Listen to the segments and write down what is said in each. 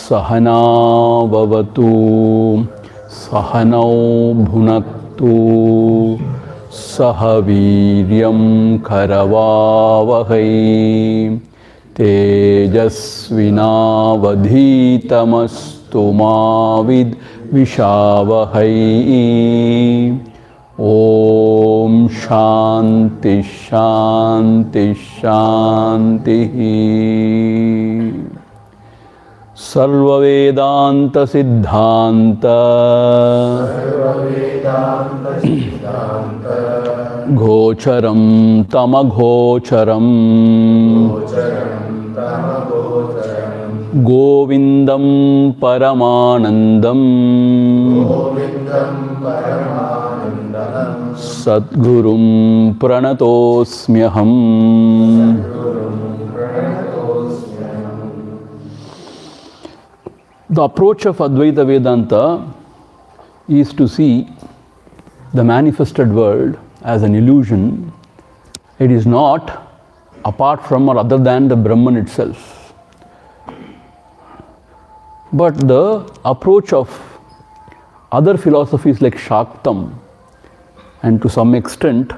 Sahana Vavatu Sahanau Bhunaktu Sahaviryam Karavavahai Tejasvinavadhitamastu Mavid Vishavahai. Om Shanti Shanti Shanti. Sarva Vedanta Siddhanta Gocharam Tamagocharam Govindam Paramanandam Sadgurum Pranatosmyaham. The approach of Advaita Vedanta is to see the manifested world as an illusion. It is not apart from or other than the Brahman itself. But the approach of other philosophies like Shaktam and to some extent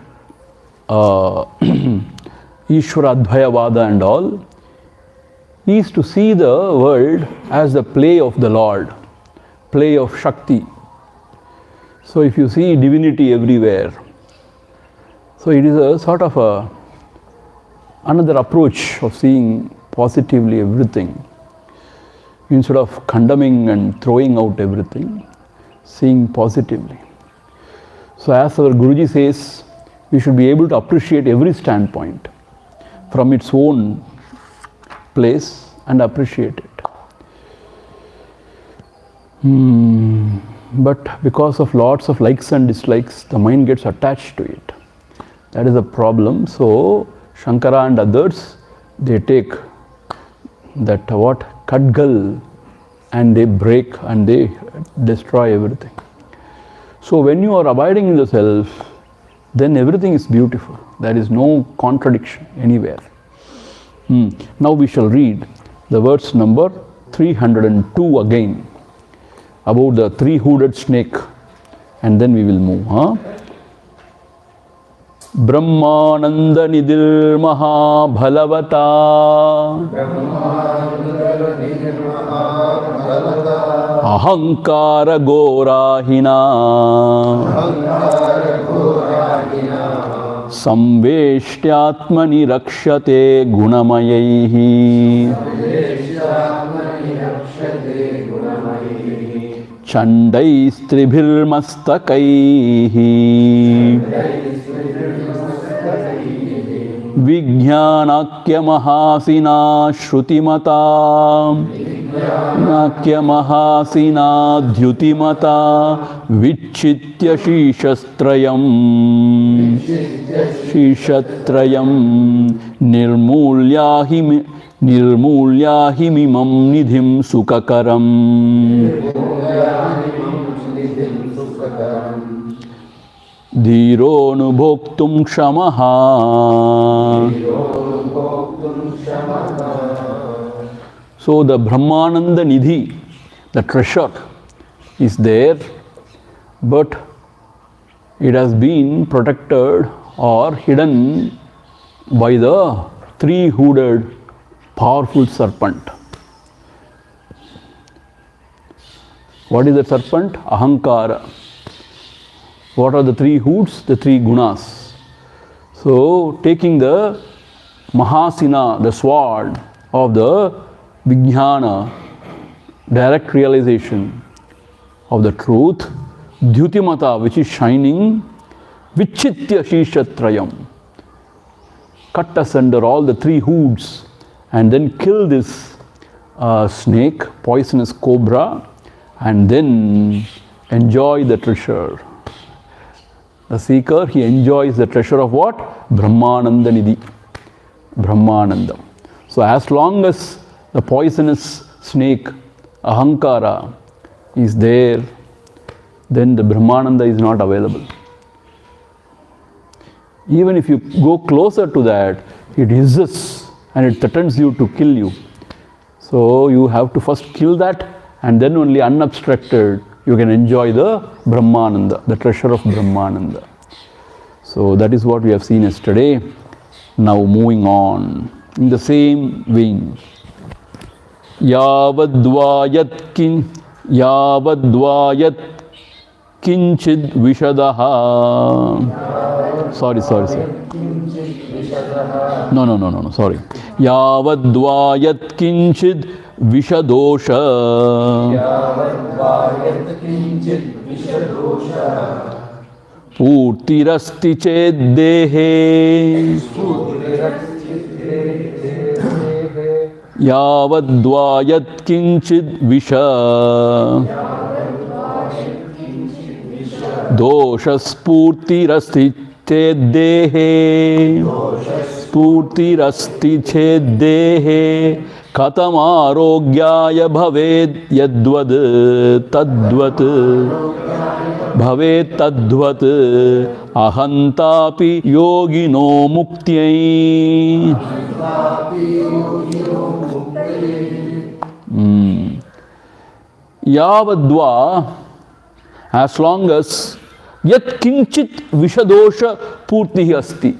Ishvaradvayavada and all is to see the world as the play of the Lord, play of Shakti. So if you see divinity everywhere, so it is a sort of another approach of seeing positively everything. Instead of condemning and throwing out everything, seeing positively. So as our Guruji says, we should be able to appreciate every standpoint from its own place and appreciate it. But because of lots of likes and dislikes, the mind gets attached to it. That is a problem. So Shankara and others, they take that Kadgal and they break and they destroy everything. So when you are abiding in the self, then everything is beautiful. There is no contradiction anywhere. Now we shall read the verse number 302 again about the three-hooded snake, and then we will move. Brahmananda Nidir Maha Bhalavata Ahankara Gorahina Samveshtyatmani Rakshate Gunamayaihi Chandaistribhirmastakaihi Vijnanakya Mahasina Shrutimata Nakya Mahasina Dhyutimata Vichitya Shishatrayam Nirmulyahimimam Nidhim Sukakaram Dhiro Nubhoktum Shamaha. So the Brahmananda Nidhi, the treasure, is there, but it has been protected or hidden by the three-hooded powerful serpent. What is the serpent? Ahankara. What are the three hoods? The three gunas. So taking the Mahasina, the sword of the Vijnana, direct realization of the truth, Dhyutimata, which is shining, Vichitya Shishatrayam, cut asunder all the three hoods and then kill this snake, poisonous cobra, and then enjoy the treasure. The seeker, he enjoys the treasure of what? Brahmananda Nidhi. Brahmananda. So as long as the poisonous snake, Ahankara, is there, then the Brahmananda is not available. Even if you go closer to that, it hisses and it threatens you to kill you. So you have to first kill that, and then only unobstructed you can enjoy the Brahmananda, the treasure of Brahmananda. So that is what we have seen yesterday. Now moving on in the same vein. Yavadvayat kinchid vishadaha. Sorry. No, sorry. Yavadvayat kinchid vishadosha. Purtirasti cheddehe. Yavadvayat kinchid visha. Doshas-purtirasti cheddehe. Spurtirasti cheddehe. Katam arogyaya bhaved yadvad tadvat. Bhavet tadvat ahantapi yogino muktyai. Yavadva, as long as yat kinchit vishadosha purtihi asti,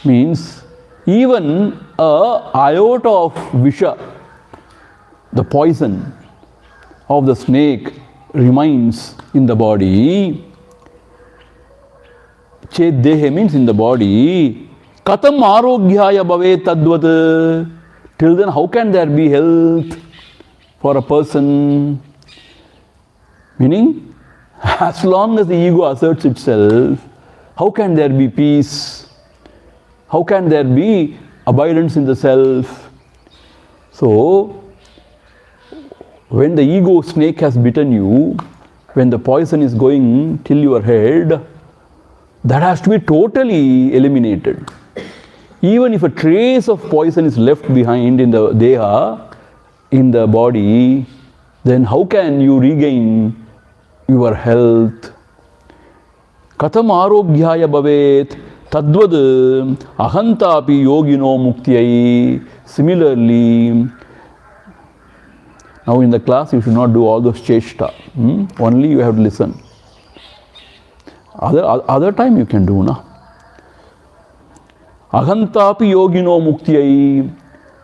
means even a iota of visha, the poison of the snake, remains in the body. Cheddehe means in the body. Katam arogyaya bhavet tadvat. Till then, how can there be health for a person? Meaning, as long as the ego asserts itself, how can there be peace? How can there be abidance in the self? So, when the ego snake has bitten you, when the poison is going till your head, that has to be totally eliminated. Even if a trace of poison is left behind in the deha, in the body, then how can you regain your health? Katam arogyaya bhavet tadvad ahantapi yogino muktyai. Similarly, now in the class you should not do all those cheshta. Only you have to listen. Other time you can do, na. Ahantapi yogino muktyai.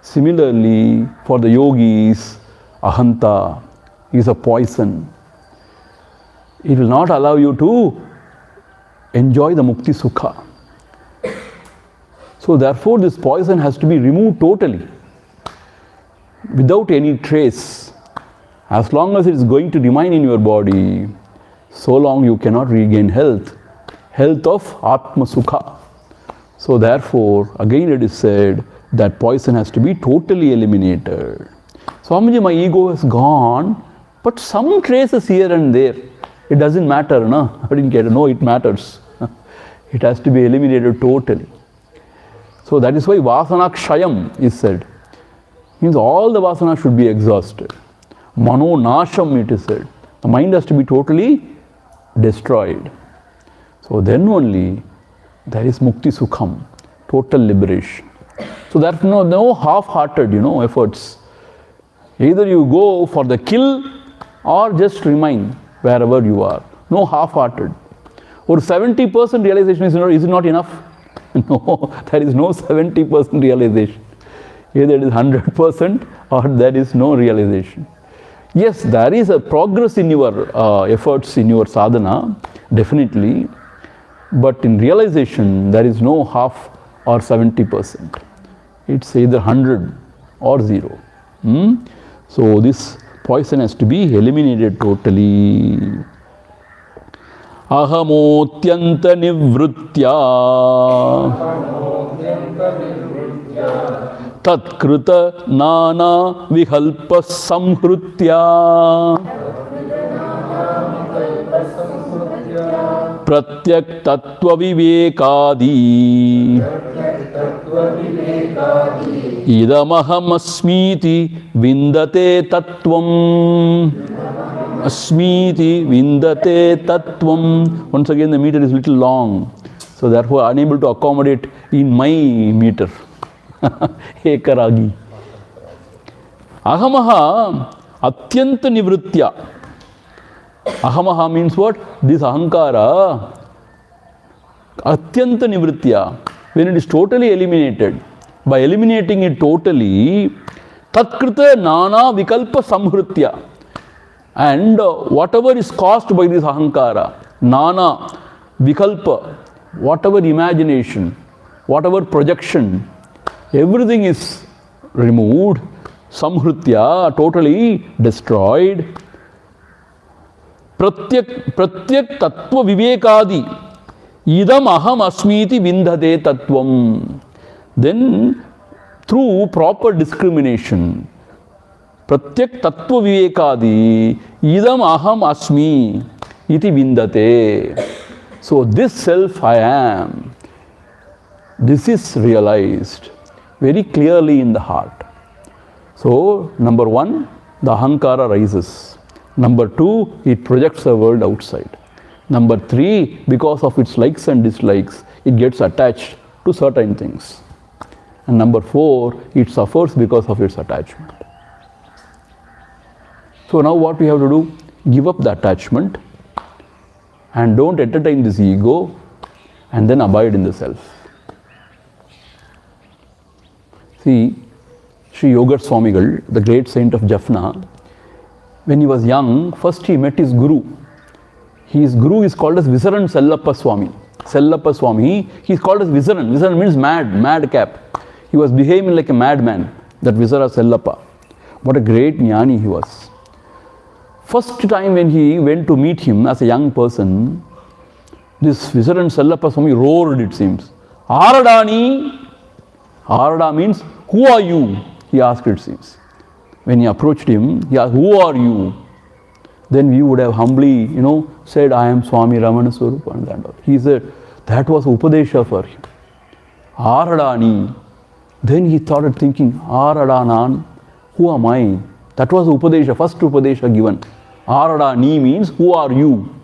Similarly, for the yogis, ahanta is a poison. It will not allow you to enjoy the mukti sukha. So therefore, this poison has to be removed totally, without any trace. As long as it is going to remain in your body, so long you cannot regain health of Atma Sukha. So therefore, again it is said that poison has to be totally eliminated. Swamiji, my ego has gone, but some traces here and there. It doesn't matter, no? I didn't get it. No, it matters. It has to be eliminated totally. So that is why Vasana Kshayam is said. Means all the vasana should be exhausted. Mano Nasham, it is said. The mind has to be totally destroyed. So then only there is Mukti Sukham, total liberation. So there are no half-hearted, efforts. Either you go for the kill or just remain wherever you are. No half-hearted. Or 70% realization is it not enough? No, there is no 70% realization. Either it is 100% or there is no realization. Yes, there is a progress in your efforts, in your sadhana, definitely. But in realization, there is no half or 70%. It's either 100 or 0. So this poison has to be eliminated totally. Ahamotyanta nivritya tatkruta nana vihalpa samhrutya pratyak tattva vivekadi idamaham asmiti vindate tattvam. Asmiti vindate tattvam. Once again, the meter is little long, so therefore unable to accommodate in my meter. Ekaragi. Ahamaha atyanta nivritya. Ahamaha means what? This ahankara, atyanta nivritya, when it is totally eliminated, by eliminating it totally, tatkrita nana vikalpa samhritya. And whatever is caused by this ahankara, nana vikalpa, whatever imagination, whatever projection, everything is removed, samhritya, totally destroyed. Pratyak tattva vivekadi, idam aham asmiti vindhate tattvam. Then, through proper discrimination, pratyak tattva vivekadi, idam aham asmi iti vindhate. So, this self I am, this is realized very clearly in the heart. So, number one, the ahankara rises. Number two, it projects the world outside. Number three, because of its likes and dislikes, it gets attached to certain things. And number four, it suffers because of its attachment. So now what we have to do? Give up the attachment and don't entertain this ego and then abide in the self. See, Sri Yoga Swamigal, the great saint of Jaffna, when he was young, first he met his guru. His guru is called as Visaran Sellappa Swami. Sellappa Swami, he is called as Visaran. Visaran means mad, madcap. He was behaving like a madman, that Visara Sellappa. What a great jnani he was. First time when he went to meet him as a young person, this Visaran Sellappa Swami roared, it seems. Aradani. Arada means, who are you? He asked, it seems. When he approached him, he asked, who are you? Then we would have humbly, said, I am Swami Ramana Swaroopananda. He said, that was Upadesha for him. Aradani. Then he started thinking, Aradanan, who am I? That was Upadesha, first Upadesha given. Aradani means, who are you?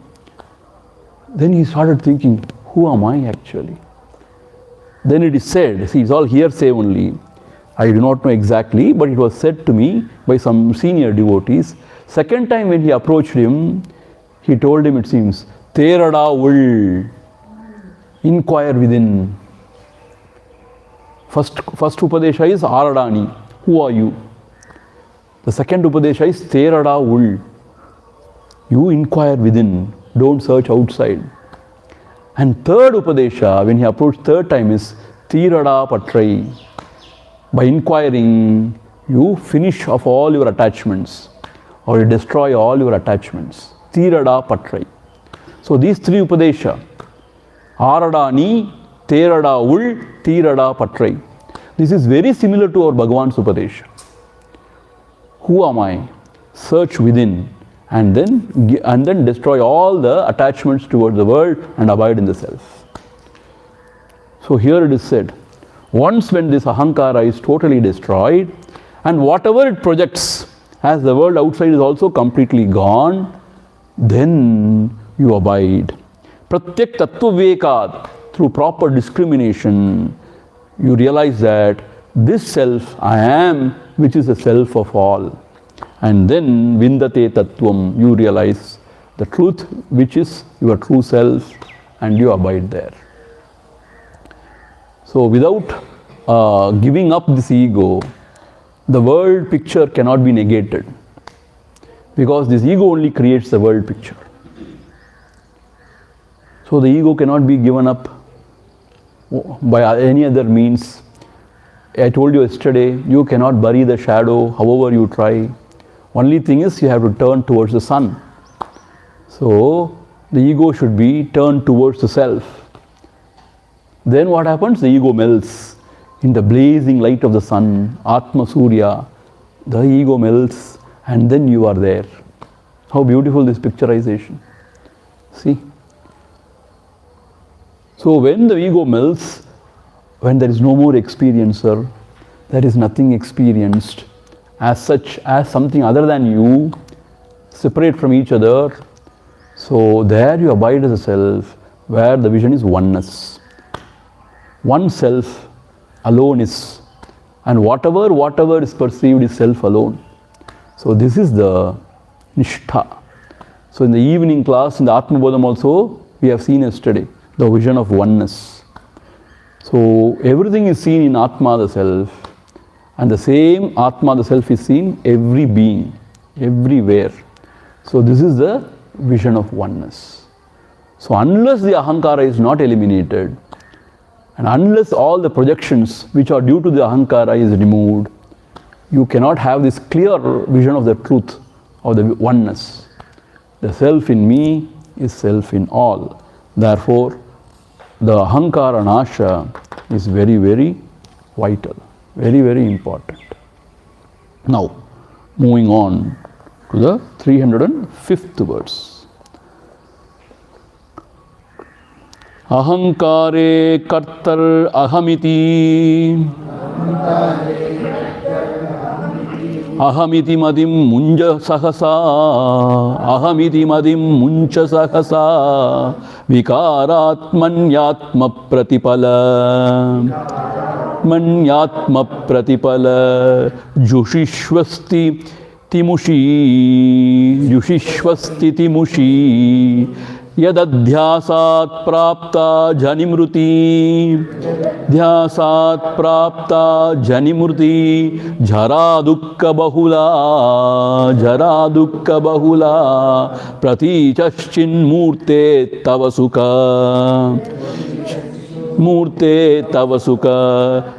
Then he started thinking, who am I actually? Then it is said, see, it's all hearsay only. I do not know exactly, but it was said to me by some senior devotees. Second time when he approached him, he told him, it seems, Terada will inquire within. First Upadesha is Aradani, who are you? The second Upadesha is Terada will. You inquire within, don't search outside. And third Upadesha, when he approached third time, is Tirada Patrai. By inquiring, you finish off all your attachments or you destroy all your attachments. Tirada Patrai. So these three Upadesha, Aradani, Terada Ul, Tirada Patrai. This is very similar to our Bhagavan's Upadesha. Who am I? Search within and then destroy all the attachments towards the world and abide in the self. So here it is said, once when this ahankara is totally destroyed and whatever it projects as the world outside is also completely gone, then you abide. Pratyak tattva vivekad, through proper discrimination, you realize that this self I am, which is the self of all. And then vindate tattvam, you realize the truth which is your true self and you abide there. So without giving up this ego, the world picture cannot be negated, because this ego only creates the world picture. So the ego cannot be given up by any other means. I told you yesterday, you cannot bury the shadow however you try. Only thing is you have to turn towards the sun. So the ego should be turned towards the self. Then what happens? The ego melts in the blazing light of the sun, Atma Surya. The ego melts and then you are there. How beautiful this picturization. See? So when the ego melts, when there is no more experiencer, there is nothing experienced as such, as something other than you, separate from each other. So there you abide as a self, where the vision is oneness. One self alone is, and whatever is perceived is self alone. So this is the nishtha. So in the evening class, in the Atma Bodham also, we have seen yesterday, the vision of oneness. So everything is seen in Atma the self, and the same Atma the self is seen every being, everywhere. So this is the vision of oneness. So unless the ahankara is not eliminated, and unless all the projections which are due to the ahankara is removed, you cannot have this clear vision of the truth, of the oneness. The self in me is self in all. Therefore, the ahankara nasha is very, very vital, very, very important. Now, moving on to the 305th verse. Ahankare kartar ahamiti ahamiti madim munja sahasa ahamiti madim muncha sahasa vikaratmanyatma pratipala manyatma pratipala jushishvasti timushi yadadhyasat prapta janimruti jara dukkha bahula pratichaschin murte tavasuka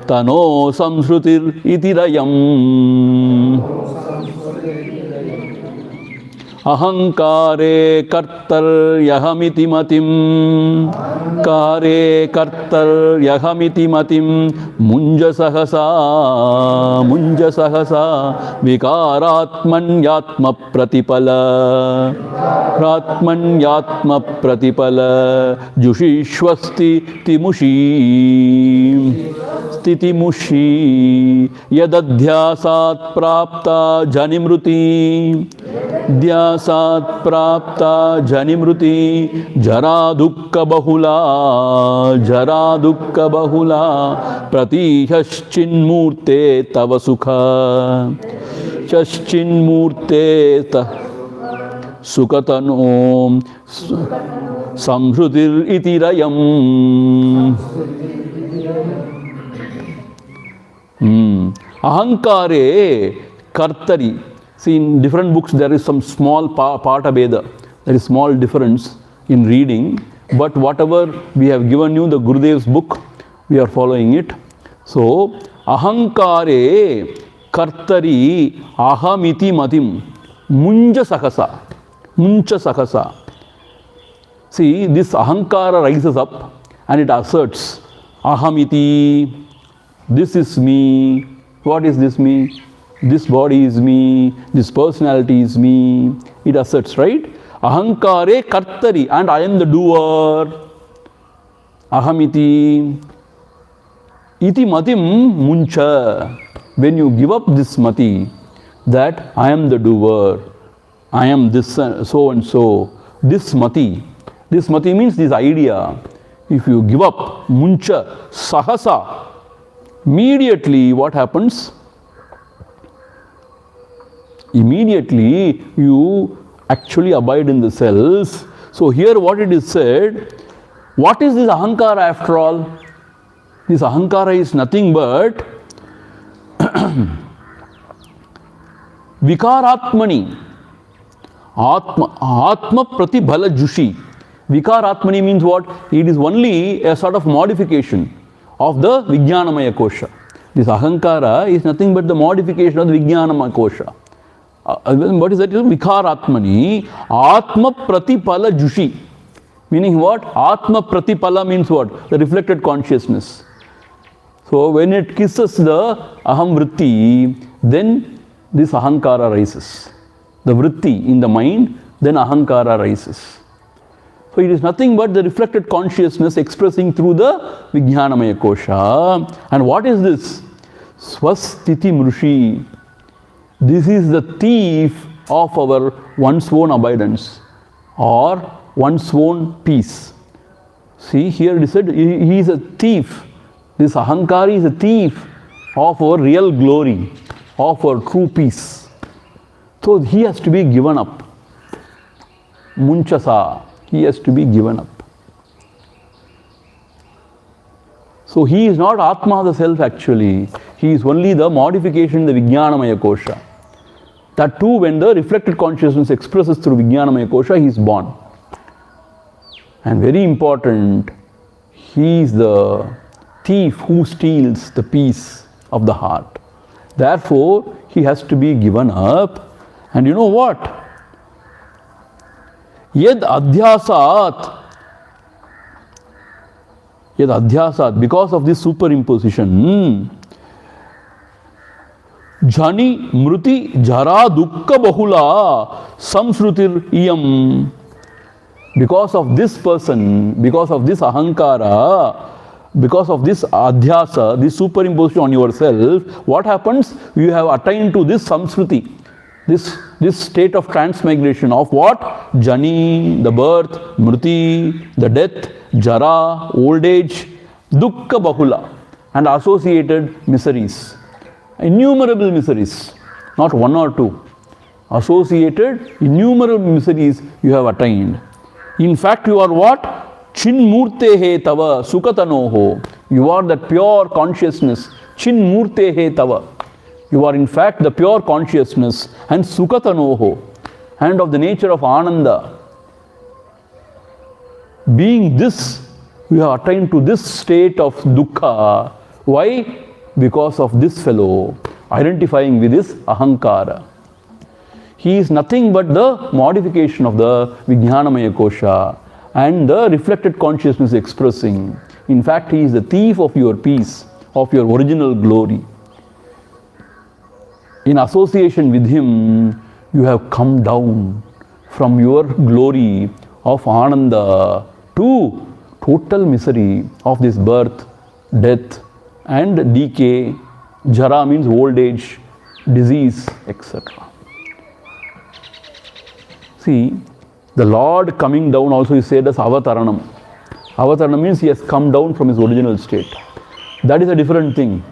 tano samsrutir itirayam ahankare kartar yahamiti matim munja sahasa vikaratmanyatma pratipala jushishvasti titimushi yadadhyasat prapta janimruti jara dukkha bahula pratihaschin murte tava sukha sukatanom samhrutir itirayam. Ahankare kartari. See, in different books there is some small part of Veda. There is small difference in reading, but whatever we have given you, the Gurudev's book, we are following it. So, ahankare kartari ahamiti matim munja sahasa. See, this ahankara rises up and it asserts ahamiti, this is me. What is this me? This body is me, this personality is me. It asserts, right? Ahankare kartari, and I am the doer. Ahamiti. Iti matim muncha. When you give up this mati, that I am the doer, I am this so and so, this mati means this idea. If you give up muncha, sahasa, immediately what happens? Immediately you actually abide in the self. So here what it is said, what is this ahankara after all? This ahankara is nothing but vikaratmani, atma pratibhala jushi. Vikaratmani means what? It is only a sort of modification of the Vijnanamaya kosha. This ahankara is nothing but the modification of the Vijnanamaya kosha. What is that? Vikaratmani, atma pratipala jushi. Meaning what? Atma pratipala means what? The reflected consciousness. So when it kisses the aham vritti, then this ahankara rises. The vritti in the mind, then ahankara rises. So it is nothing but the reflected consciousness expressing through the Vijnanamaya kosha. And what is this? Swastiti mrushi. This is the thief of our one's own abidance or one's own peace. See, here it is said he is a thief. This ahankari is a thief of our real glory, of our true peace. So he has to be given up. Munchasa, he has to be given up. So he is not Atma, the self actually. He is only the modification in the Vijnanamaya Kosha. That too, when the reflected consciousness expresses through Vijnanamaya Kosha, he is born. And very important, he is the thief who steals the peace of the heart. Therefore, he has to be given up. And you know what? Yad adhyasat, because of this superimposition, jhani mruti jara dukkha bahula samsrutir iyam. Because of this person, because of this ahankara, because of this adhyasa, this superimposition on yourself, what happens? You have attained to this samsruti, this state of transmigration of what? Jani, the birth, mruti, the death, jara, old age, dukkha bahula, and associated miseries. Innumerable miseries, not one or two. Associated, innumerable miseries you have attained. In fact, you are what? Chinmurtehe tava sukatanoho. You are that pure consciousness. Chinmurtehe tava. You are in fact the pure consciousness and sukatanoho, and of the nature of Ananda. Being this, you have attained to this state of dukkha. Why? Because of this fellow, identifying with this ahankara. He is nothing but the modification of the Vijnanamaya Kosha and the reflected consciousness expressing. In fact, he is the thief of your peace, of your original glory. In association with him, you have come down from your glory of Ananda to total misery of this birth, death, and decay. Jara means old age, disease, etc. See, the Lord coming down also is said as avataranam. Avataranam means he has come down from his original state. That is a different thing.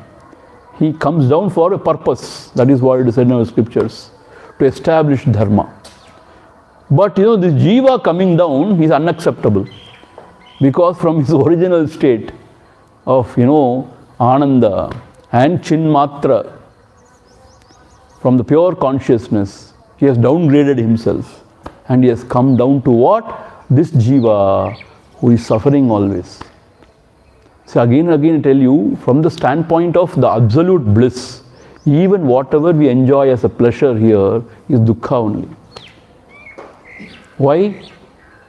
He comes down for a purpose. That is what it is said in our scriptures, to establish dharma. But you know, this jiva coming down is unacceptable, because from his original state of, Ananda and Chinmatra, from the pure consciousness, he has downgraded himself. And he has come down to what? This jiva who is suffering always. So again and again I tell you, from the standpoint of the absolute bliss, even whatever we enjoy as a pleasure here is dukkha only. Why?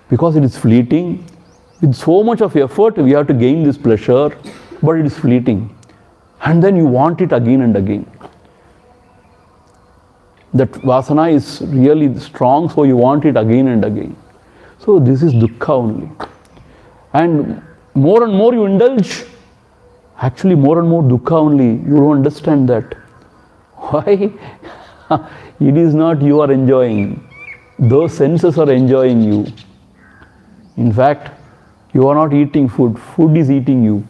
Because it is fleeting. With so much of effort we have to gain this pleasure, but it is fleeting. And then you want it again and again. That vasana is really strong, so you want it again and again. So this is dukkha only. And more you indulge, actually more and more dukkha only. You don't understand that. Why? It is not you are enjoying. Those senses are enjoying you. In fact, you are not eating food. Food is eating you.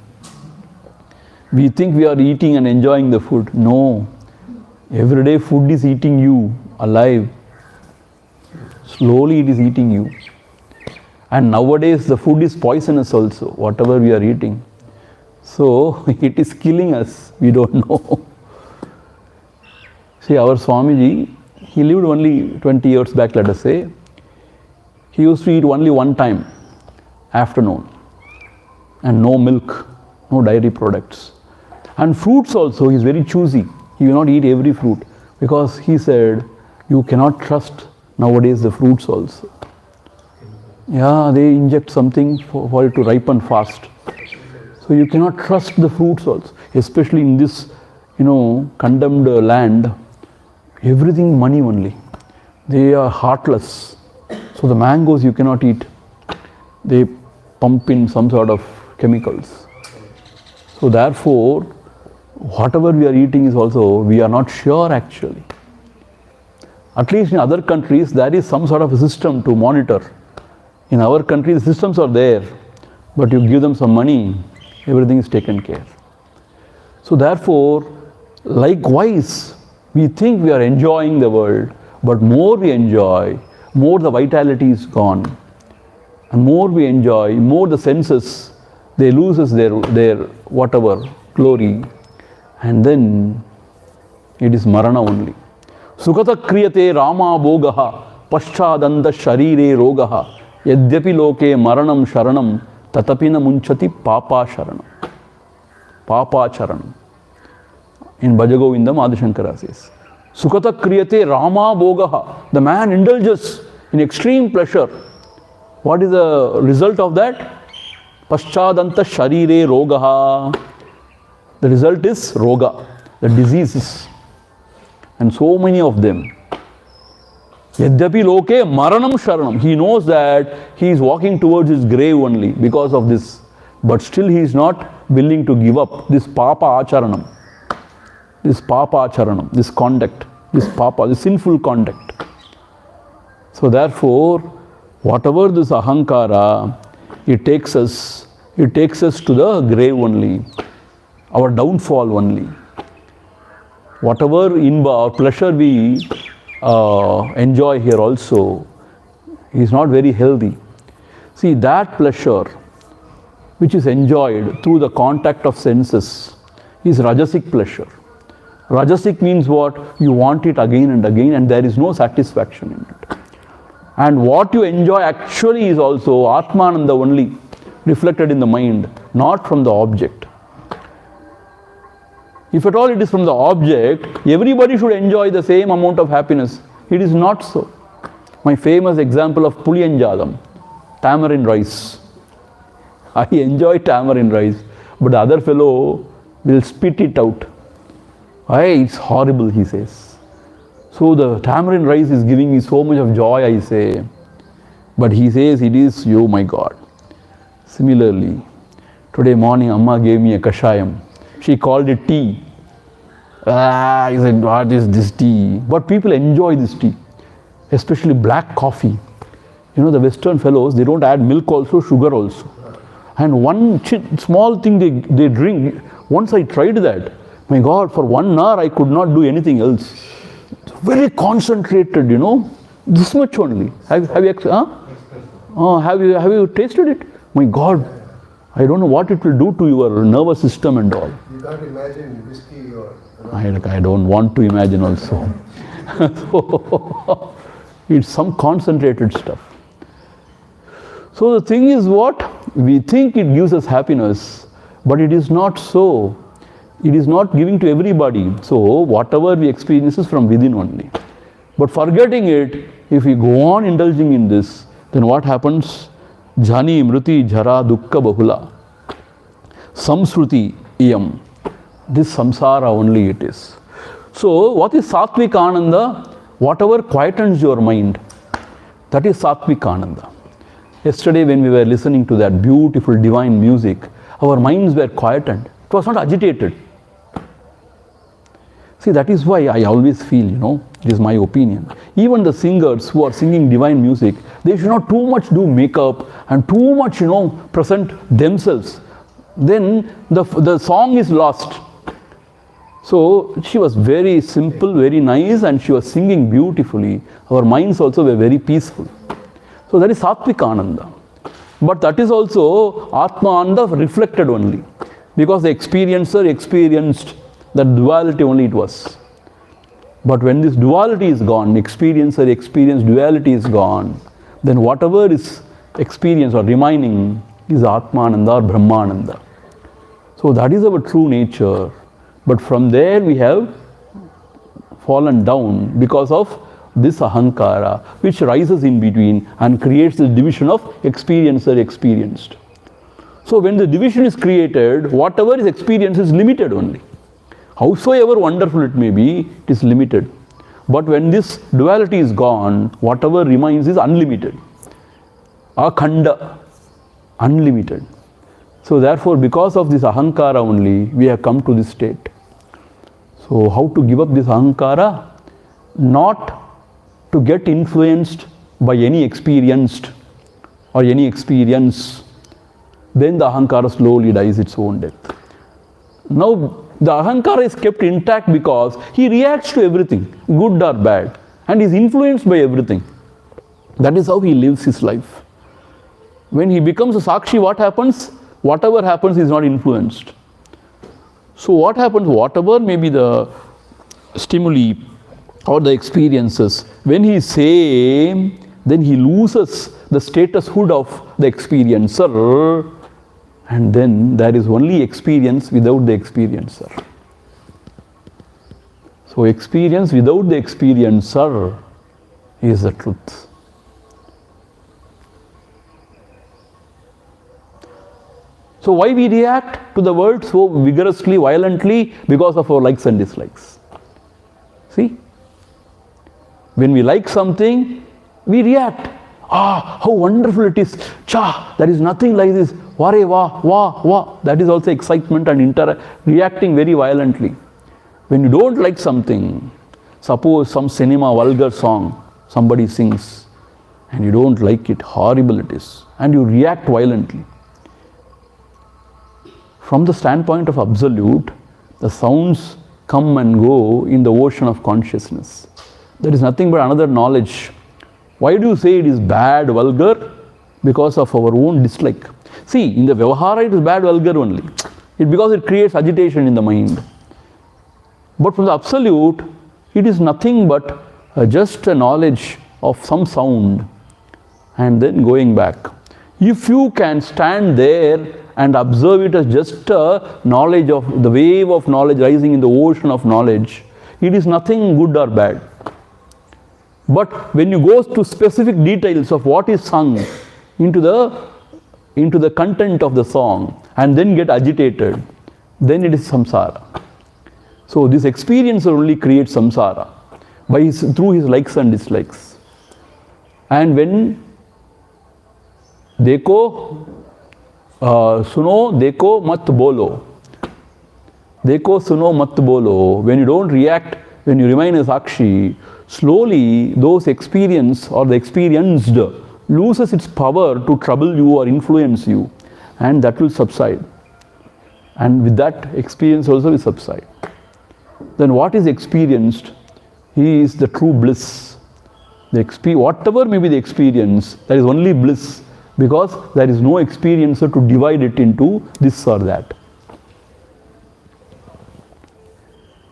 We think we are eating and enjoying the food. No. Every day food is eating you alive. Slowly it is eating you. And nowadays the food is poisonous also, whatever we are eating. So it is killing us. We don't know. See, our Swamiji, he lived only 20 years back, let us say. He used to eat only one time, afternoon. And no milk, no dairy products. And fruits also, he is very choosy. He will not eat every fruit, because he said, you cannot trust nowadays the fruits also. Yeah, they inject something for it to ripen fast. So you cannot trust the fruits also, especially in this, condemned land. Everything money only. They are heartless. So the mangoes you cannot eat. They pump in some sort of chemicals. So therefore, whatever we are eating is also, we are not sure actually. At least in other countries, there is some sort of a system to monitor. In our country, the systems are there, but you give them some money, everything is taken care. So therefore, likewise, we think we are enjoying the world, But more we enjoy, more the vitality is gone. And more we enjoy, more the senses, they loses their whatever glory. And then it is marana only. Sukata kriyate rama bhogaha paschadanda sharire rogaha yadyapi loke maranam sharanam tatapina munchati papa sharanam. Papa charanam. In Bhajagovindam, Adi Shankara says, Sukata kriyate rama bhogaha. The man indulges in extreme pleasure. What is the result of that? Paschadanta sharire rogaha. The result is roga, the diseases. And so many of them. Yadyapi loke maranam sharanam. He knows that he is walking towards his grave only because of this. But still he is not willing to give up this papa acharanam. This papa acharanam, this conduct, this sinful conduct. So therefore, whatever this ahankara, it takes us to the grave only, our downfall only. Whatever inba or pleasure we enjoy here also is not very healthy. See, that pleasure which is enjoyed through the contact of senses is rajasic pleasure. Rajasic means what? You want it again and again and there is no satisfaction in it. And what you enjoy actually is also Atmananda only, reflected in the mind, not from the object. If at all it is from the object, everybody should enjoy the same amount of happiness. It is not so. My famous example of puliyanjadam, tamarind rice. I enjoy tamarind rice, but the other fellow will spit it out. It's horrible, he says. So the tamarind rice is giving me so much of joy, I say. But he says it is, oh my God. Similarly, today morning Amma gave me a kashayam. She called it tea. I said, what is this tea? But people enjoy this tea, especially black coffee. You know, the Western fellows, they don't add milk also, sugar also. And one small thing they drink. Once I tried that, my God, for 1 hour I could not do anything else. Very concentrated, you know, this much only. Have you tasted it? My God, I don't know what it will do to your nervous system and all. You can't imagine whiskey or... I don't want to imagine also. So, it's some concentrated stuff. So the thing is what? We think it gives us happiness, but it is not so. It is not giving to everybody. So whatever we experience is from within only. But forgetting it, if we go on indulging in this, then what happens? Jhani mruti jhara dukkha bahula. Samsruti iyam. This samsara only it is. So what is Satvik Ananda? Whatever quietens your mind, that is Satvik Ananda. Yesterday when we were listening to that beautiful divine music, our minds were quietened. It was not agitated. See, that is why I always feel, you know, it is my opinion. Even the singers who are singing divine music, they should not too much do makeup and too much, you know, present themselves. Then the song is lost. So she was very simple, very nice, and she was singing beautifully. Our minds also were very peaceful. So that is Satvik Ananda. But that is also Atma Ananda reflected only. Because the experiencer experienced that duality only it was. But when this duality is gone, experiencer experience duality is gone, then whatever is experienced or remaining is Atmananda or Brahmananda. So that is our true nature. But from there we have fallen down because of this ahankara, which rises in between and creates the division of experiencer experienced. So when the division is created, whatever is experienced is limited only. Howsoever wonderful it may be, it is limited. But when this duality is gone, whatever remains is unlimited. Akhanda, unlimited. So therefore, because of this ahankara only, we have come to this state. So how to give up this ahankara? Not to get influenced by any experienced or any experience. Then the ahankara slowly dies its own death. Now, the ahankara is kept intact because he reacts to everything, good or bad. and is influenced by everything. That is how he lives his life. When he becomes a Sakshi, what happens? Whatever happens is not influenced. So what happens? Whatever may be the stimuli or the experiences, when he is same, then he loses the statushood of the experiencer, and then there is only experience without the experiencer. So experience without the experiencer is the truth. So why we react to the world so vigorously, violently? Because of our likes and dislikes. See? When we like something, we react. Ah, how wonderful it is. Cha, there is nothing like this. Ware, wah, wah, wah. That is also excitement and reacting very violently. When you don't like something, suppose some cinema vulgar song somebody sings, and you don't like it, horrible it is, and you react violently. From the standpoint of absolute, the sounds come and go in the ocean of consciousness. There is nothing but another knowledge. Why do you say it is bad, vulgar? Because of our own dislike. See, in the Vyavahara it is bad, vulgar only. Because it creates agitation in the mind. But from the absolute, it is nothing but just a knowledge of some sound and then going back. If you can stand there and observe it as just a knowledge of the wave of knowledge rising in the ocean of knowledge, it is nothing good or bad. But when you go to specific details of what is sung into the content of the song and then get agitated, then it is samsara. So this experience only creates samsara through his likes and dislikes. And when देखो सुनो देखो मत बोलो, देखो सुनो मत बोलो, when you don't react, when you remain a Sakshi, slowly those experience or the experienced loses its power to trouble you or influence you, and that will subside. And with that, experience also will subside. Then what is experienced? He is the true bliss. Whatever may be the experience, there is only bliss, because there is no experiencer to divide it into this or that.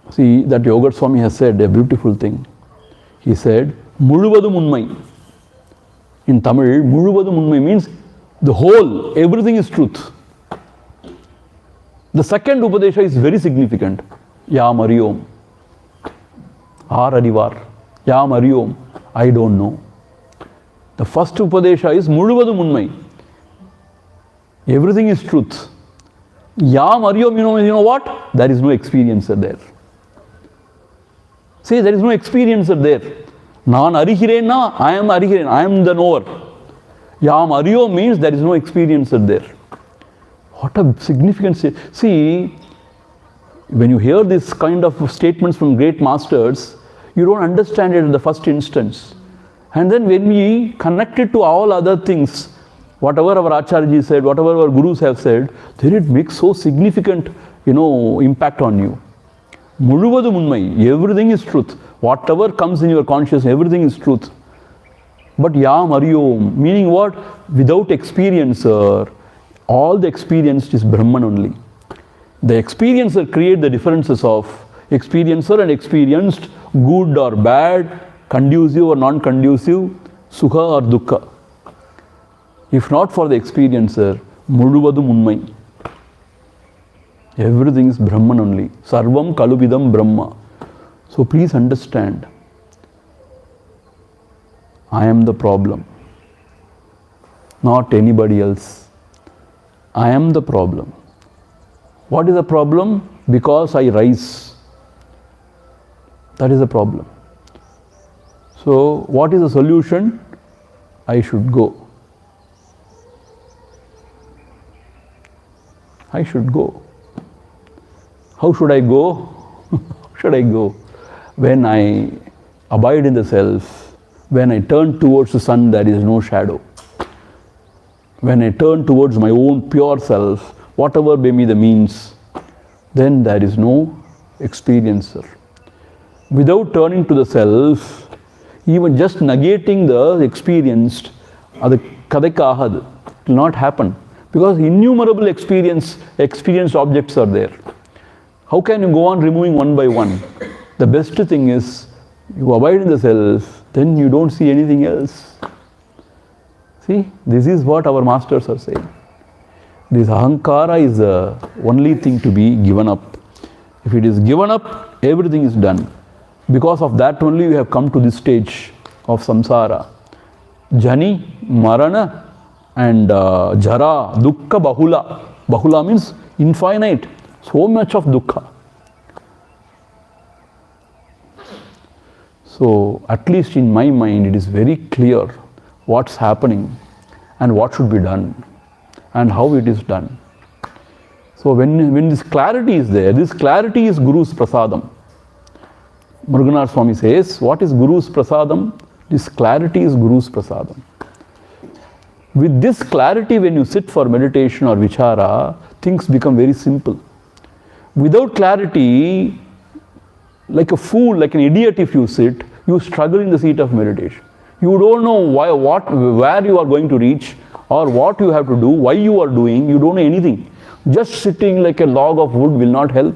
See, that Yoga Swami has said a beautiful thing. He said, Muzhuvadum unmai. In Tamil, Muzhuvadum unmai means the whole, everything is truth. The second Upadesha is very significant. Yam Ariyom. Ar Arivar. Yam Ariyom. I don't know. The first Upadesha is Muzhuvadum unmai. Everything is truth. Yam Ariyom, you know what? There is no experiencer there. See, there is no experiencer there. Naan Arihirenna, I am Arihiren, I am the knower. Yam Ariyo means there is no experiencer there. What a significant see, when you hear this kind of statements from great masters, you don't understand it in the first instance. And then when we connect it to all other things, whatever our Acharya said, whatever our Gurus have said, then it makes so significant, impact on you. Muzhuvadum unmai, everything is truth. Whatever comes in your consciousness, everything is truth. But Yam Ariyom, meaning what? Without experiencer, all the experienced is Brahman only. The experiencer create the differences of experiencer and experienced, good or bad, conducive or non-conducive, sukha or dukkha. If not for the experiencer, Muzhuvadum unmai. Everything is Brahman only. Sarvam Kalubidam Brahma. So please understand, I am the problem, not anybody else. I am the problem. What is the problem? Because I rise. That is the problem. So what is the solution? I should go. I should go. How should I go? How should I go? When I abide in the self, when I turn towards the sun, there is no shadow. When I turn towards my own pure self, whatever may be the means, then there is no experiencer. Without turning to the self, Even just negating the experienced, adu kadaikagadu. It will not happen. Because innumerable experienced objects are there. How can you go on removing one by one? The best thing is, you abide in the self, then you don't see anything else. See, this is what our masters are saying. This ahankara is the only thing to be given up. If it is given up, everything is done. Because of that only we have come to this stage of samsara. Jani, marana, and jara, dukkha, bahula. Bahula means infinite. So much of dukkha. So, at least in my mind, it is very clear what's happening and what should be done and how it is done. So, when this clarity is there, this clarity is Guru's prasadam. Muruganar Swami says, what is Guru's prasadam? This clarity is Guru's prasadam. With this clarity, when you sit for meditation or vichara, things become very simple. Without clarity, like a fool, like an idiot if you sit, you struggle in the seat of meditation. You don't know where you are going to reach or what you have to do, why you are doing, you don't know anything. Just sitting like a log of wood will not help.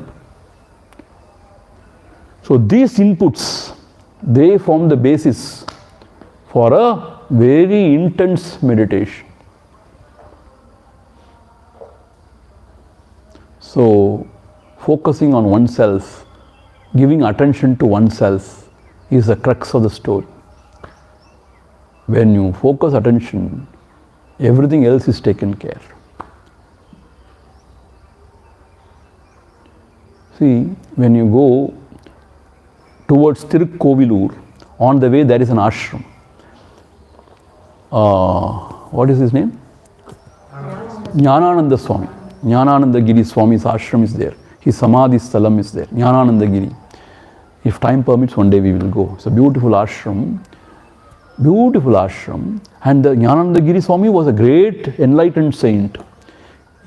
So these inputs, they form the basis for a very intense meditation. So focusing on oneself, giving attention to oneself is the crux of the story. When you focus attention, everything else is taken care. See, when you go towards Tirukkovilur, on the way there is an ashram. What is his name? Jnanananda Swami. Jnanananda Giri Swami's ashram is there. His Samadhi Sthalam is there. Jnanananda Giri. If time permits, one day we will go. It's a beautiful ashram. Beautiful ashram. And the Jnanananda Giri Swami was a great enlightened saint.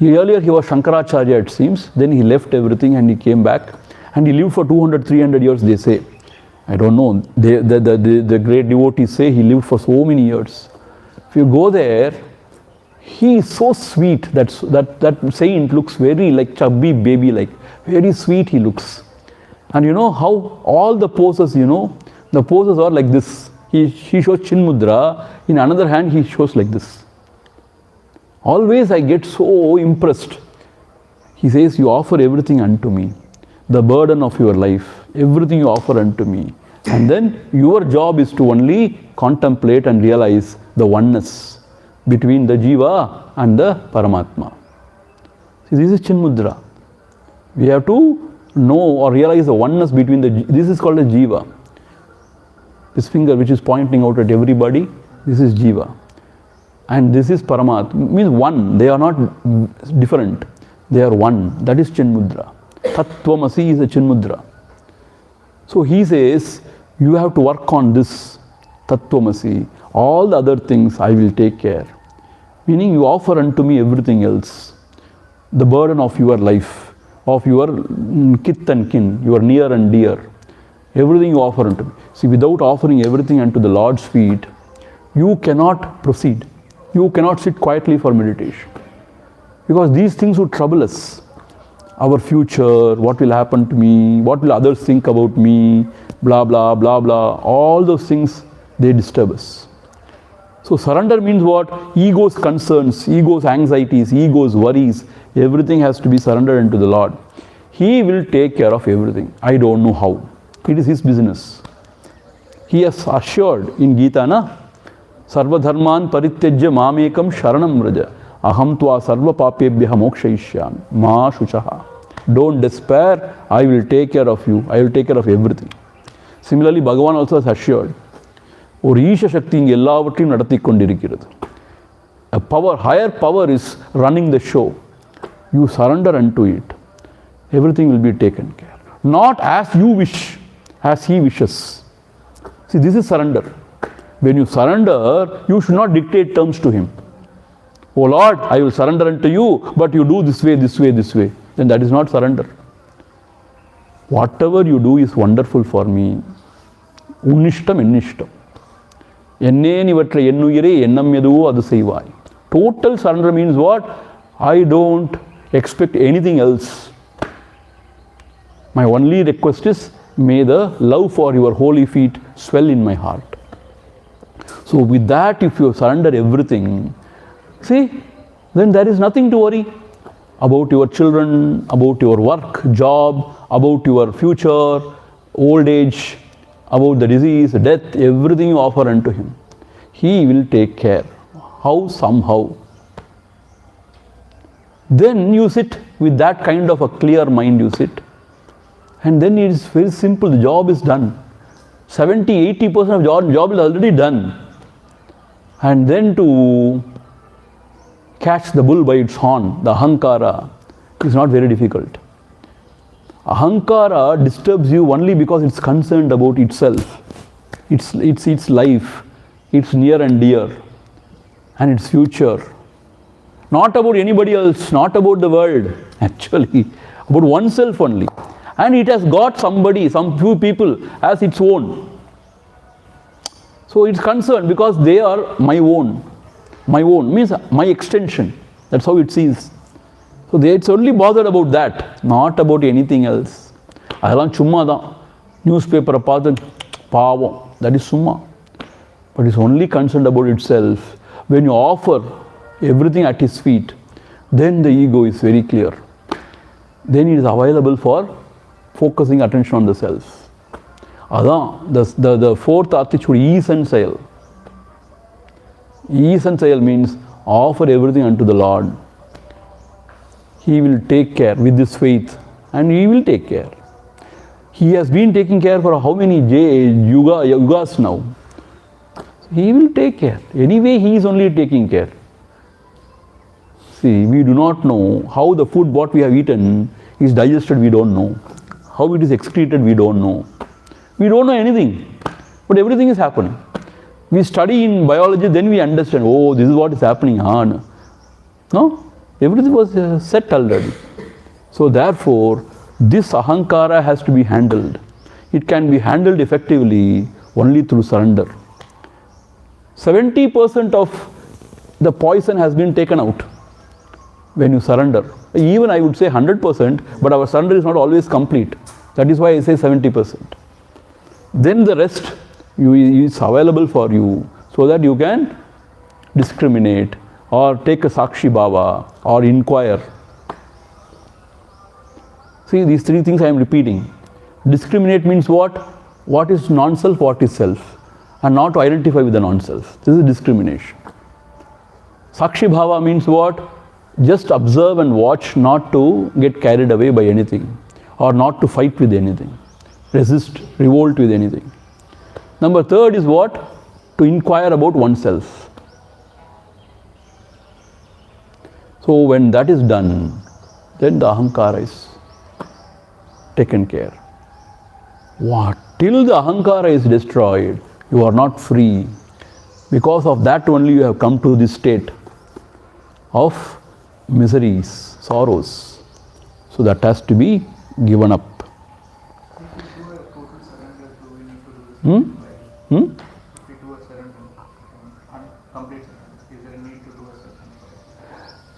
Earlier he was Shankaracharya, it seems. Then he left everything and he came back. And he lived for 200, 300 years, they say. I don't know. The great devotees say he lived for so many years. If you go there, he is so sweet. That saint looks very like chubby baby like. Very sweet he looks. And you know how all the poses, the poses are like this. He shows Chin Mudra. In another hand, he shows like this. Always I get so impressed. He says, you offer everything unto me. The burden of your life. Everything you offer unto me. And then your job is to only contemplate and realize the oneness between the Jiva and the Paramatma. See, this is Chin Mudra. We have to know or realize the oneness between this is called a Jiva. This finger which is pointing out at everybody, this is Jiva. And this is Paramatma, means one. They are not different. They are one. That is Chin Mudra. Tattvamasi is a Chin Mudra. So he says, you have to work on this Tattvamasi. All the other things I will take care. Meaning you offer unto me everything else. The burden of your life, of your kith and kin, your near and dear. Everything you offer unto me. See, without offering everything unto the Lord's feet, you cannot proceed. You cannot sit quietly for meditation. Because these things would trouble us. Our future, what will happen to me, what will others think about me, blah, blah, blah, blah. All those things, they disturb us. So surrender means what? Ego's concerns, ego's anxieties, ego's worries, everything has to be surrendered unto the Lord. He will take care of everything. I don't know how. It is His business. He has assured in Gita, na? Sarva dharman parityajya mamekam sharanam vraja. Aham tva sarva papebhyaha mokshayishyami. Ma shuchaha. Don't despair. I will take care of you. I will take care of everything. Similarly, Bhagavan also has assured. ஒரு ஈஷ சக்தி இங்கே எல்லாவற்றையும் நடத்தி கொண்டிருக்கிறது. A power, higher power is running the show. You surrender unto it. Everything will be taken care. Not as you wish, as He wishes. See, this is surrender. When you surrender, you should not dictate terms to Him. Oh Lord, I will surrender unto you, but you do this way, this way, this way. Then that is not surrender. Whatever you do is wonderful for me. Unnishtam, innishtam. Enneen ivatra ennuyire ennam eduvo adu seivai. Total surrender means what? I don't expect anything else. My only request is, may the love for your holy feet swell in my heart. So with that, if you surrender everything, see, then there is nothing to worry about your children, about your work, job, about your future, old age, about the disease, death, everything you offer unto him. He will take care. How? Somehow. Then you sit with that kind of a clear mind, you sit. And then it is very simple, the job is done. 70-80% of job is already done. And then to catch the bull by its horn, the ahankara, is not very difficult. Ahankara disturbs you only because it's concerned about itself, its life, its near and dear, and its future. Not about anybody else, not about the world, actually, about oneself only. And it has got somebody, some few people as its own. So it's concerned because they are my own. My own means my extension. That's how it sees. So it's only bothered about that, not about anything else. Adhalam chumma da. Newspaper paathu pavam. That is summa. But it's only concerned about itself. When you offer everything at his feet, then the ego is very clear. Then it is available for focusing attention on the self. Adan, the fourth attitude, ease and sail. Ease and sail means offer everything unto the Lord. He will take care with this faith, and he will take care. He has been taking care for how many yugas now? He will take care. Anyway, he is only taking care. See, we do not know how the food what we have eaten is digested, we don't know. How it is excreted, we don't know. We don't know anything, but everything is happening. We study in biology, then we understand, oh, this is what is happening. No? Everything was set already. So therefore, this ahankara has to be handled. It can be handled effectively only through surrender. 70% of the poison has been taken out when you surrender. Even I would say 100%, but our surrender is not always complete. That is why I say 70%. Then the rest is available for you so that you can discriminate or take a sakshi bhava or inquire. See, these three things I am repeating. Discriminate means what? What is non-self, what is self, and not to identify with the non-self. This is discrimination. Sakshi bhava means what? Just observe and watch, not to get carried away by anything or not to fight with anything, resist, revolt with anything. Number third is what? To inquire about oneself. So when that is done, then the ahankara is taken care. What? Till the ahankara is destroyed, you are not free. Because of that only you have come to this state of miseries, sorrows. So that has to be given up.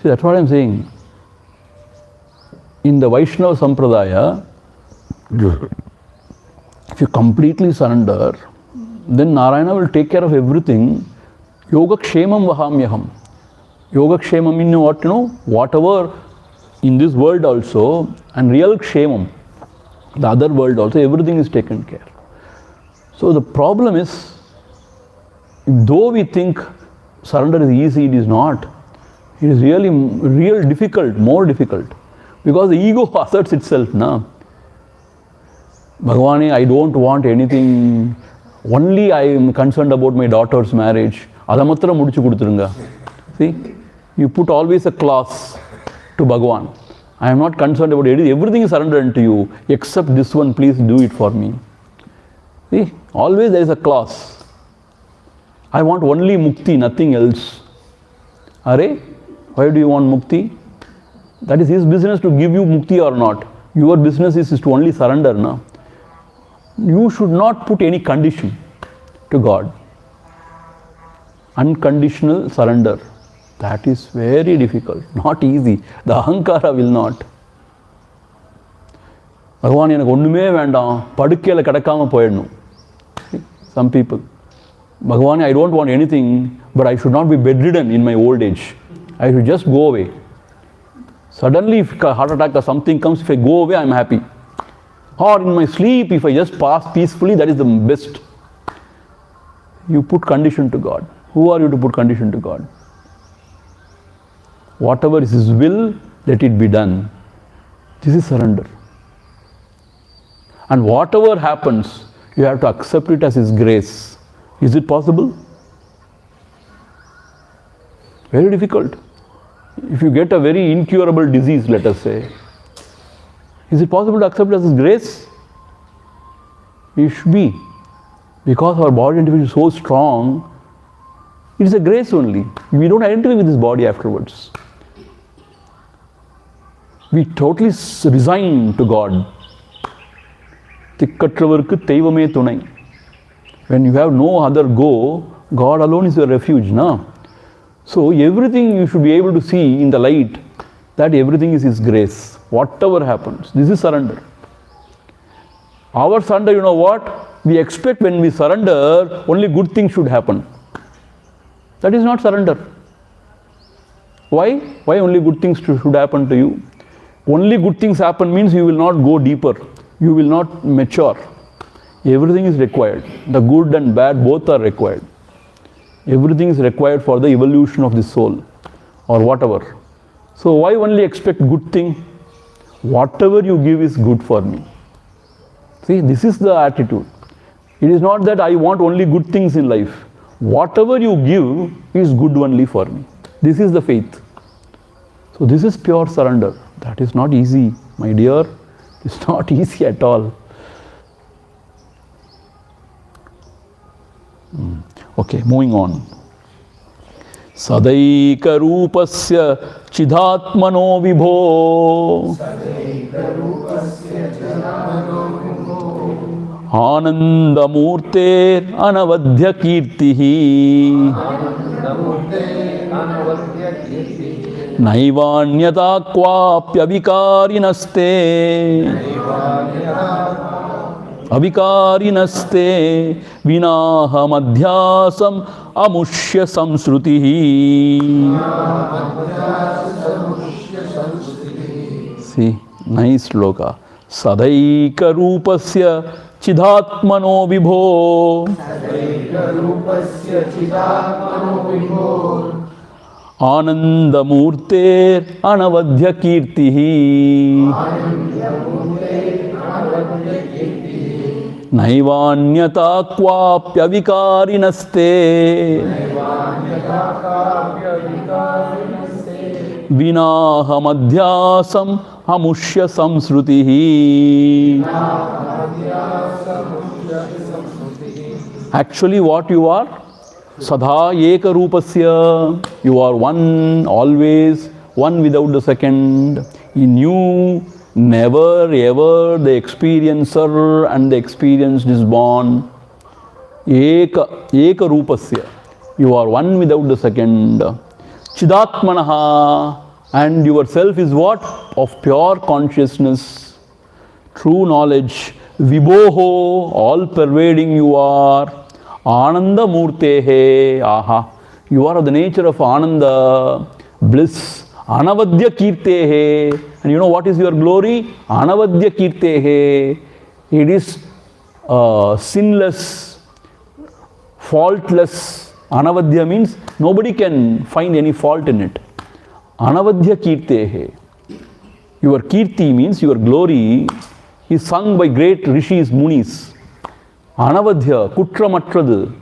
See, that's what I am saying. In the Vaishnava Sampradaya, if you completely surrender, then Narayana will take care of everything. Yoga kshemam vahamyaham. Yoga kshemam means what? Whatever in this world also, and real kshemam, the other world also, everything is taken care. So the problem is, though we think surrender is easy, it is not. It is real difficult, more difficult. Because the ego asserts itself, na. Bhagavane, I don't want anything, only I am concerned about my daughter's marriage. Adamatra mudichu kuduthurunga. See, you put always a clause to Bhagavan. I am not concerned about anything, everything is surrendered unto you, except this one, please do it for me. See, always there is a clause. I want only mukti, nothing else. Are? Why do you want mukti? That is his business to give you mukti or not. Your business is to only surrender, na. You should not put any condition to God. unconditional surrender. That is very difficult, not easy. The ahankara will not. Bhagavan எனக்கு ஒண்ணுமே வேண்டாம், படுக்கையில கிடக்காம போயிடணும். Some people, Bhagavan, I don't want anything, but I should not be bedridden in my old age. I should just go away. Suddenly, if a heart attack or something comes, if I go away, I am happy. Or in my sleep, if I just pass peacefully, that is the best. You put condition to God. Who are you to put condition to God? Whatever is His will, let it be done. This is surrender. And whatever happens, you have to accept it as His grace. Is it possible? Very difficult. If you get a very incurable disease, let us say, is it possible to accept it as His grace? It should be. Because our body identity is so strong, it is a grace only. We don't identify with this body afterwards. We totally resign to God. When you have no other go, God alone is your refuge. No? So everything you should be able to see in the light, that everything is His grace. Whatever happens, this is surrender. Our surrender, you know what? We expect when we surrender, only good things should happen. That is not surrender. Why? Why only good things should happen to you? Only good things happen means you will not go deeper. You will not mature. Everything is required. The good and bad both are required. Everything is required for the evolution of the soul or whatever. So why only expect good thing? Whatever you give is good for me. See, this is the attitude. It is not that I want only good things in life. Whatever you give is good only for me. This is the faith. So this is pure surrender. That is not easy, my dear. It's not easy at all. Okay, moving on. Sadaika rupasya chidatmano vibho Anandamurte anavadhya kirtihi Naivanyata kvapya avikarinaste vinahamadhyasam amushya samsrutihi. See, nice sloka. Sadaika rupasya chidatmano vibho Anandamurte anavadhya kirtihi Naivanyata kvapya vikarinaste Vinahamadhyasam amushya samsrutihi. Actually what you are? Sadha eka rupasya. You are one, always, one without the second. In you, never ever the experiencer and the experienced is born. Eka rupasya. You are one without the second. Chidatmanaha. And yourself is what? Of pure consciousness, true knowledge. Vibhoho, all pervading you are. Ananda Murtehe, aha. You are of the nature of Ananda, bliss. Anavadhya Kirtehe. And you know what is your glory? Anavadhya Kirtehe. It is sinless, faultless. Anavadhya means nobody can find any fault in it. Anavadhya Kirtehe. Your Kirti means your glory is sung by great rishis, munis. Anavadhya, kutramattradu.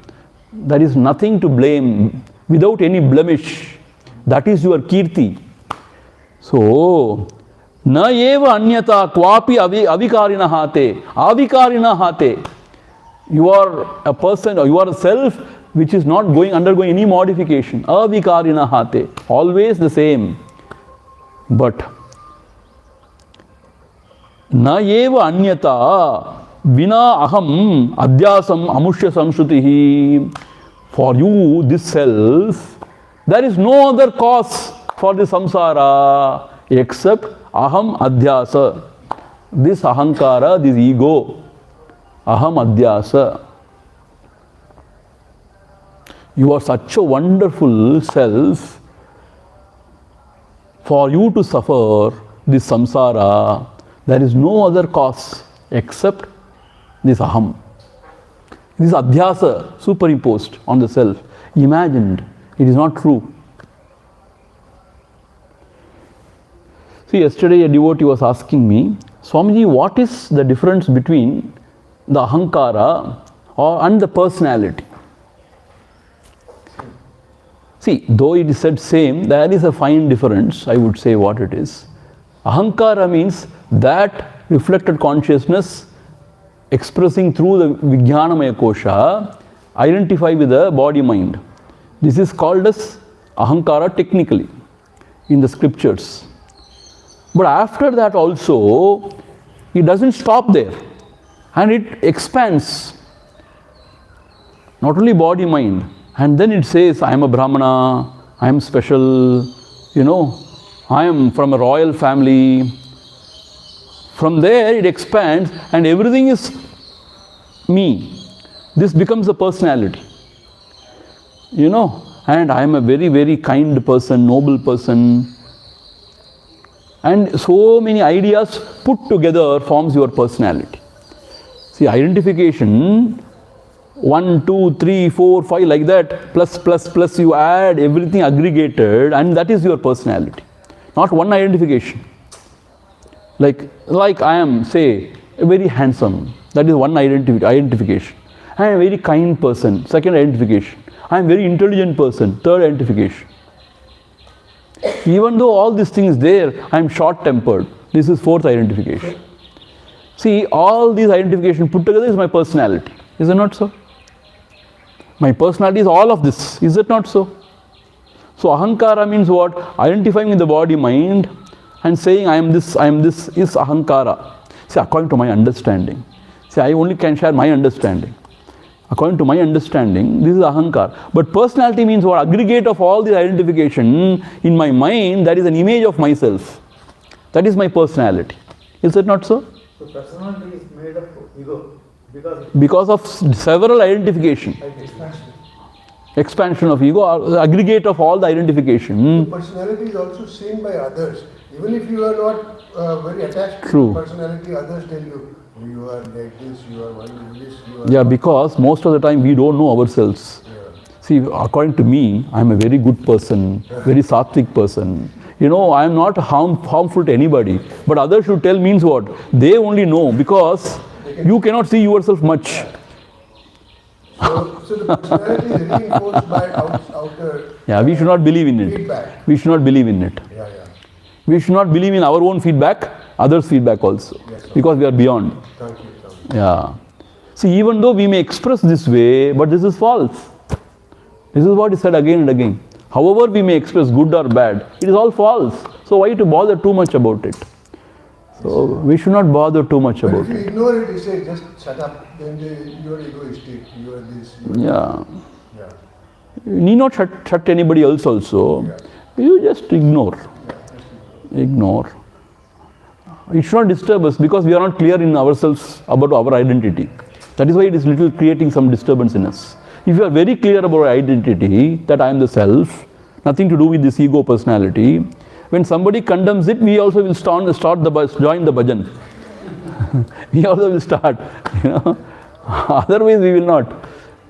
There is nothing to blame, without any blemish. That is your Kirti. So, na eva anyata kvapi avikarina hate. Avikarina hate. You are a person, or you are a self which is not undergoing any modification. Avikarina hate. Always the same. But, na eva anyata vina aham adhyasam amushya samshrutihi. For you, this self, there is no other cause for the samsara except aham adhyasa. This ahankara, this ego, aham adhyasa. You are such a wonderful self. For you to suffer this samsara, there is no other cause except this aham. This adhyasa superimposed on the self, imagined. It is not true. See, yesterday a devotee was asking me, Swamiji, what is the difference between the ahankara and the personality? See, though it is said same, there is a fine difference, I would say what it is. Ahankara means that reflected consciousness expressing through the Vijnanamaya Kosha, identify with the body-mind. This is called as ahankara technically in the scriptures. But after that also, it doesn't stop there and it expands. Not only body-mind, and then it says, I am a Brahmana, I am special, I am from a royal family. From there it expands and everything is me. This becomes a personality. And I am a very, very kind person, noble person. And so many ideas put together forms your personality. See, identification, 1, 2, 3, 4, 5 like that, plus, you add everything aggregated and that is your personality. Not one identification. Like I am, say, very handsome. That is one identification. I am a very kind person. Second identification. I am a very intelligent person. Third identification. Even though all these things there, I am short-tempered. This is fourth identification. See, all these identifications put together is my personality. Is it not so? My personality is all of this. Is it not so? So ahankara means what? Identifying with the body-mind and saying I am this is ahankara. See, according to my understanding. See, I only can share my understanding. According to my understanding, this is ahankara. But personality means what? Aggregate of all the identification in my mind, that is an image of myself. That is my personality. Is it not so? So personality is made of ego because of several identification. Expansion of ego, or aggregate of all the identification. Personality is also seen by others. Even if you are not very attached True. to personality, others tell you, you are like this, you are one this, you are... Yeah, because most of the time we don't know ourselves. Yeah. See, according to me, I am a very good person, very sattvic person. I am not harmful to anybody. But others should tell means what? They only know because you cannot see yourself much. So the personality is reinforced by outer... Yeah, we should not believe in it. Feedback. We should not believe in it. Yeah. We should not believe in our own feedback, others' feedback also. Yes, because we are beyond. Thank you. Yeah. See, even though we may express this way, but this is false. This is what is said again and again. However we may express good or bad, it is all false. So why to bother too much about it? So we should not bother too much about it. If you ignore it, you say just shut up, then you are egoistic, you are this, you are Yeah. You need not shut anybody else also. Yeah. You just ignore. Ignore. It should not disturb us because we are not clear in ourselves about our identity. That is why it is little creating some disturbance in us. If you are very clear about our identity, that I am the self, nothing to do with this ego personality, when somebody condemns it, we also will join the bhajan. We also will start. Otherwise we will not.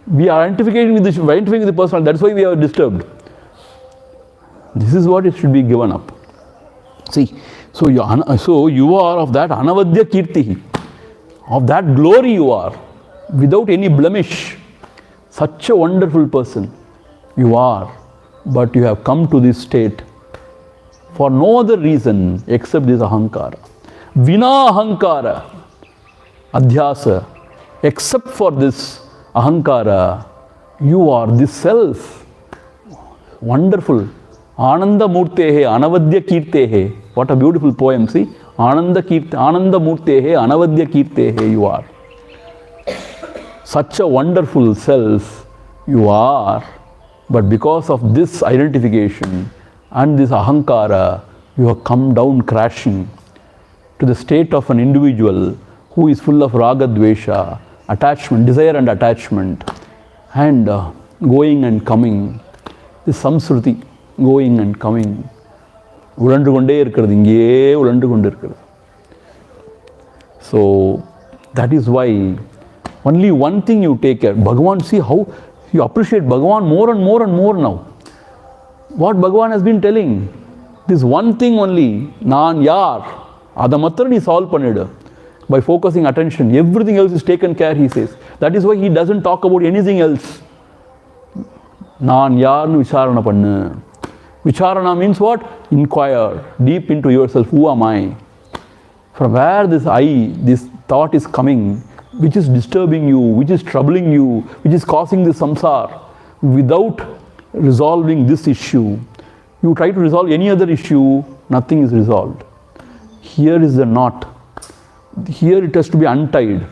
We are identifying with the personality. That's why we are disturbed. This is what it should be given up. See, so you are of that anavadya kirti, of that glory you are, without any blemish. Such a wonderful person you are, but you have come to this state for no other reason except this ahankara. Vina ahankara, adhyasa, except for this ahankara, you are this self. Wonderful. Ananda Murtehe, Anavadya Kirtehe. What a beautiful poem, see? Ananda Murtehe, Anavadya Kirtehe, you are. Such a wonderful self, You are, but because of this identification and this ahankara, you have come down crashing to the state of an individual who is full of raga dvesha, attachment, desire and attachment, and going and coming. This samsruti, going and coming. உழன்று கொண்டே இருக்கிறது, இங்கேயே உழன்று கொண்டு இருக்கிறது. So that is why only one thing you take care. Bhagavan, see how you appreciate Bhagavan more and more and more now. What Bhagavan has been telling, this one thing only, நான் யார், அதை மாத்திரம் நீ solve பண்ணிடு. By focusing attention, everything else is taken care, he says. That is why he doesn't talk about anything else. நான் யார்னு விசாரணை பண்ணு. Vicharana means what? Inquire deep into yourself. Who am I? From where this I, this thought is coming, which is disturbing you, which is troubling you, which is causing this samsara. Without resolving this issue, you try to resolve any other issue, nothing is resolved. Here is the knot. Here it has to be untied.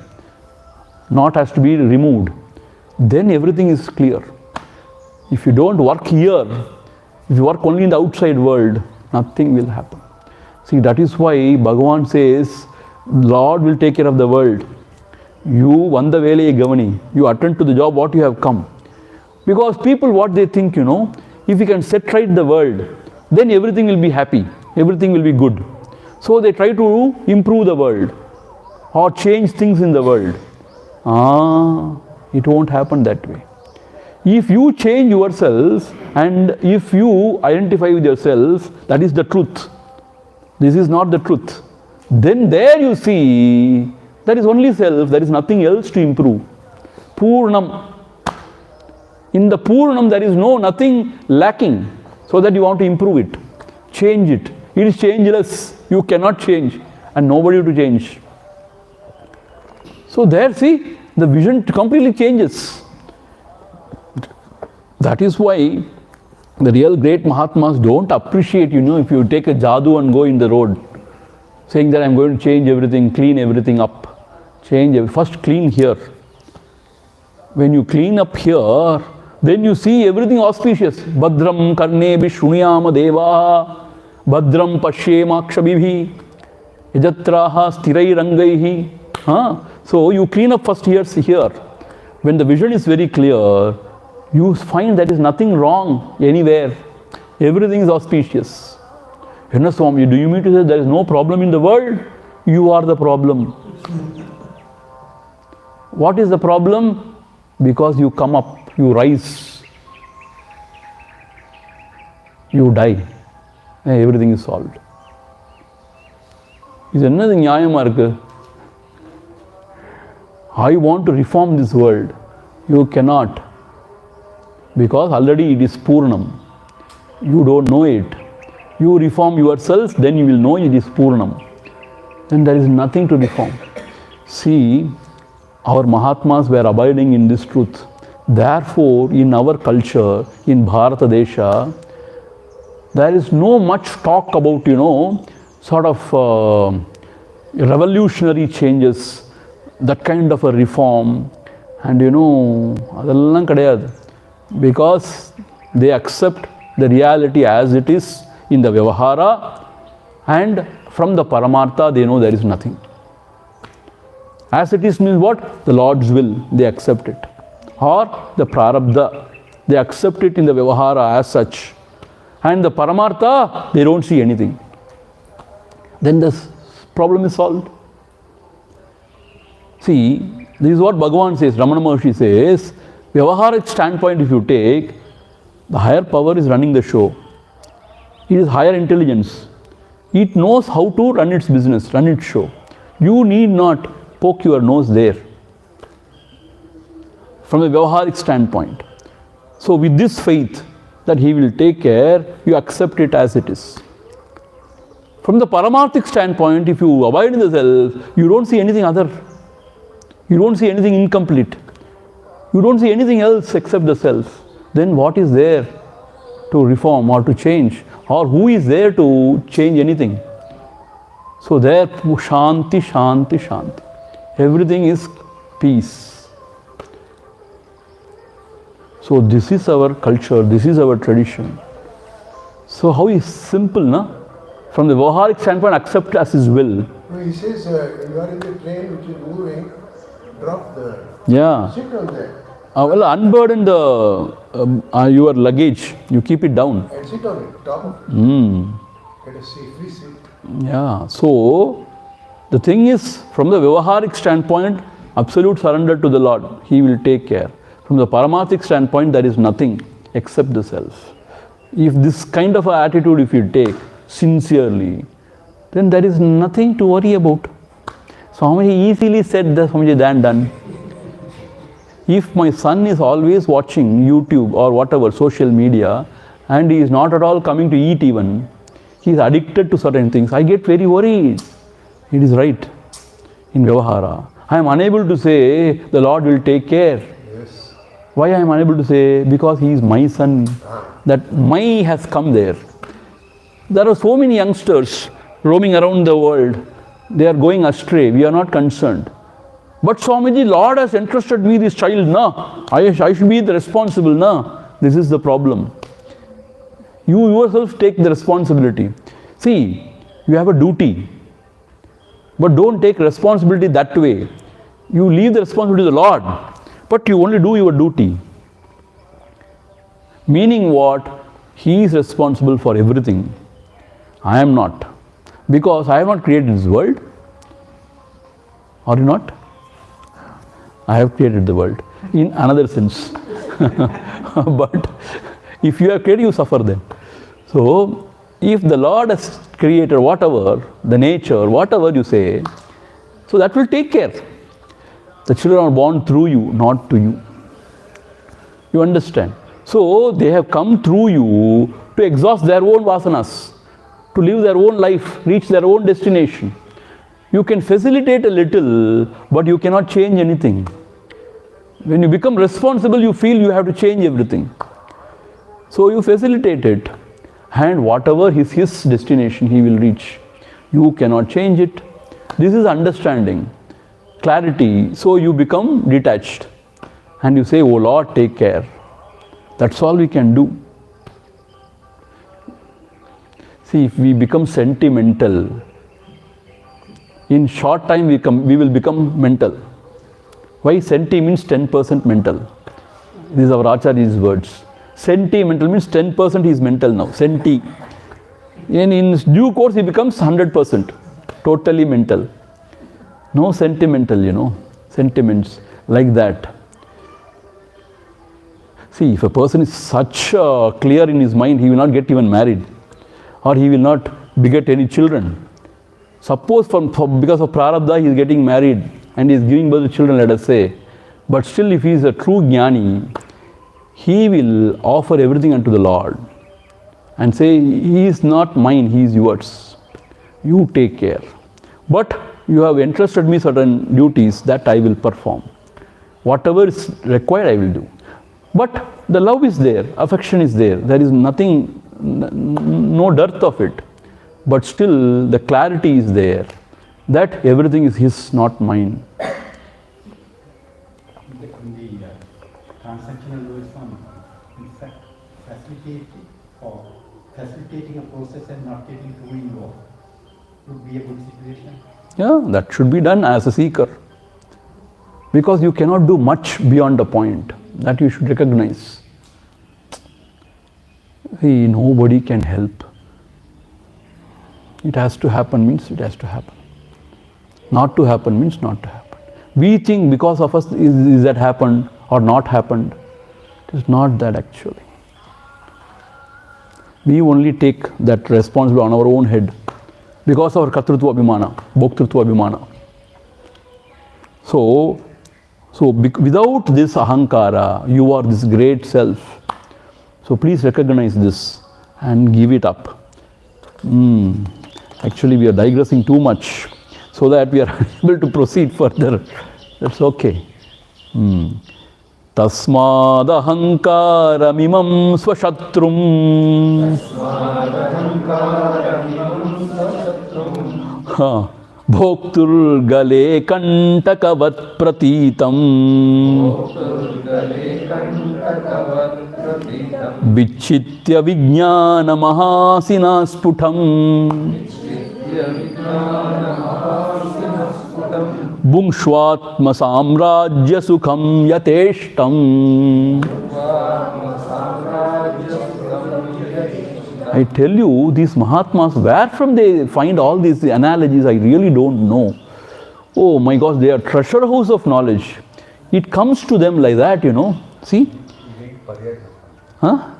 Knot has to be removed. Then everything is clear. If you don't work here, if you work only in the outside world, nothing will happen. See, that is why Bhagavan says, Lord will take care of the world. You vanda velaye gavani. You attend to the job what you have come. Because people, what they think, if you can set right the world, then everything will be happy. Everything will be good. So they try to improve the world or change things in the world. It won't happen that way. If you change yourself and if you identify with yourself, that is the truth. This is not the truth. Then there you see, there is only self, there is nothing else to improve. Purnam. In the Purnam there is nothing lacking, so that you want to improve it, change it. It is changeless. You cannot change and nobody to change. So there, see, the vision completely changes. That is why the real great Mahatmas don't appreciate, if you take a jadoo and go in the road, saying that I'm going to change everything, clean everything up. First clean here. When you clean up here, then you see everything auspicious. Badram karne bishruniyama deva, badram pashyemakshabibhi, yajatraha stirairangaihi. So you clean up first here. When the vision is very clear, you find there is nothing wrong anywhere. Everything is auspicious. Swami, do you mean to say there is no problem in the world? You are the problem. What is the problem? Because you come up, you rise, you die. Everything is solved. Is another nyayama irukku? I want to reform this world. You cannot. Because already it is Purnam. You don't know it. You reform yourself, then you will know it is Purnam. Then there is nothing to reform. See, our Mahatmas were abiding in this truth. Therefore, in our culture, in Bharata Desha, there is no much talk about, sort of revolutionary changes, that kind of a reform. And adallam kadayadu. Because they accept the reality as it is in the Vyavahara, and from the Paramartha they know there is nothing. As it is means what? The Lord's will, they accept it. Or the Prarabdha, they accept it in the Vyavahara as such. And the Paramartha, they don't see anything. Then this problem is solved. See, this is what Bhagavan says, Ramana Maharshi says, Vyavaharic standpoint if you take, the higher power is running the show. It is higher intelligence. It knows how to run its business, run its show. You need not poke your nose there. From a Vyavaharic standpoint. So with this faith that he will take care, you accept it as it is. From the Paramarthic standpoint, if you abide in the self, you don't see anything other. You don't see anything incomplete. You don't see anything else except the self. Then what is there to reform or to change? Or who is there to change anything? So there, shanti, shanti, shanti. Everything is peace. So this is our culture, this is our tradition. So how is simple, na? From the Vyavaharic standpoint, accept as his will. No, he says, you are in the train which is moving, drop the, sit on that. Well, unburden your luggage, you keep it down. And sit on it, top of it. Get a free seat. Yeah, so the thing is, from the Vyavaharic standpoint, absolute surrender to the Lord, He will take care. From the Paramathic standpoint, there is nothing except the self. If this kind of attitude, if you take sincerely, then there is nothing to worry about. Swamiji easily said that, Swamiji, than done. If my son is always watching YouTube or whatever, social media, and he is not at all coming to eat even, he is addicted to certain things, I get very worried. It is right in Vyavahara. I am unable to say the Lord will take care. Yes. Why I am unable to say? Because he is my son. That my has come there. There are so many youngsters roaming around the world. They are going astray. We are not concerned. But Swamiji, Lord has entrusted me this child. No, I should be the responsible. No, this is the problem. You yourself take the responsibility. See, you have a duty. But don't take responsibility that way. You leave the responsibility to the Lord. But you only do your duty. Meaning what? He is responsible for everything. I am not. Because I have not created this world. Are you not? I have created the world in another sense. But if you have created, you suffer then. So, if the Lord has created whatever, the nature, whatever you say, so that will take care. The children are born through you, not to you. You understand? So, they have come through you to exhaust their own vasanas, to live their own life, reach their own destination. You can facilitate a little, but you cannot change anything. When you become responsible, you feel you have to change everything. So you facilitate it, and whatever is his destination, he will reach. You cannot change it. This is understanding, clarity. So you become detached, and you say, "Oh Lord, take care." That's all we can do. See, if we become sentimental, in short time we will become mental. Why? Senti means 10% mental. These are Acharya's words. Sentimental means 10% he is mental now. Senti. In due course he becomes 100%. Totally mental. No sentimental, sentiments like that. See, if a person is such clear in his mind, he will not get even married. Or he will not beget any children. Suppose because of prarabdha he is getting married and he is giving birth to children, let us say. But still, if he is a true jnani, he will offer everything unto the Lord and say, he is not mine, he is yours. You take care. But you have entrusted me certain duties that I will perform. Whatever is required, I will do. But the love is there, affection is there. There is nothing, no dearth of it. But still, the clarity is there that everything is his, not mine. In the transactional wisdom, in fact, facilitating a process and not getting too involved would be a good situation. Yeah, that should be done as a seeker. Because you cannot do much beyond the point. That you should recognize. See, nobody can help. It has to happen means it has to happen. Not to happen means not to happen. We think because of us is that happened or not happened. It is not that actually. We only take that responsibility on our own head because of our katrutva abhimana, bhoktrutva abhimana. So without this ahankara, you are this great self. So please recognize this and give it up. Actually, we are digressing too much so that we are able to proceed further. That's okay. Tasmad ahankaramimam swashatrum Bhoktur gale kantakavat pratitam Vichitya vijnana mahasina sputam Bhungshvatma samrajya sukham yateshtam. I tell you, these Mahatmas, where from they find all these analogies, I really don't know. Oh my gosh, they are treasure house of knowledge. It comes to them like that, you know. See? Huh?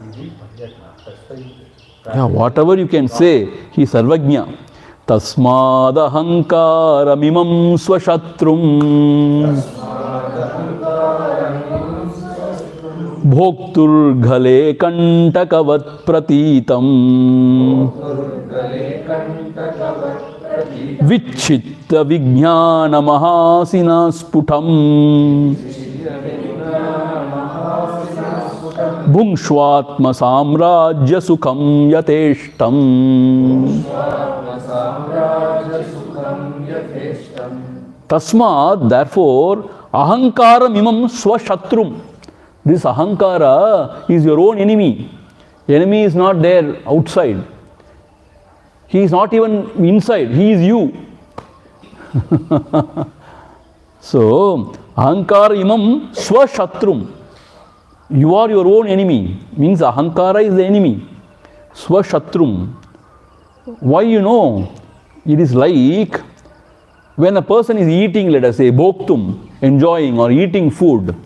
Yeah, whatever you can say, he is Sarvajna. Tasmad ahankara mimam swashatrum Bhoktur ghale kantakavat pratitam Vichitta vijnana mahasina sputam Bhungshvatma samrajya sukham yateshtam. Tasmad, therefore, ahankara mimam swashatrum. This ahankara is your own enemy. Enemy is not there outside. He is not even inside. He is you. So, ahankara imam swashatrum. You are your own enemy. Means ahankara is the enemy. Swashatrum. Why you know? It is like when a person is eating, let us say, bhoktum, enjoying or eating food.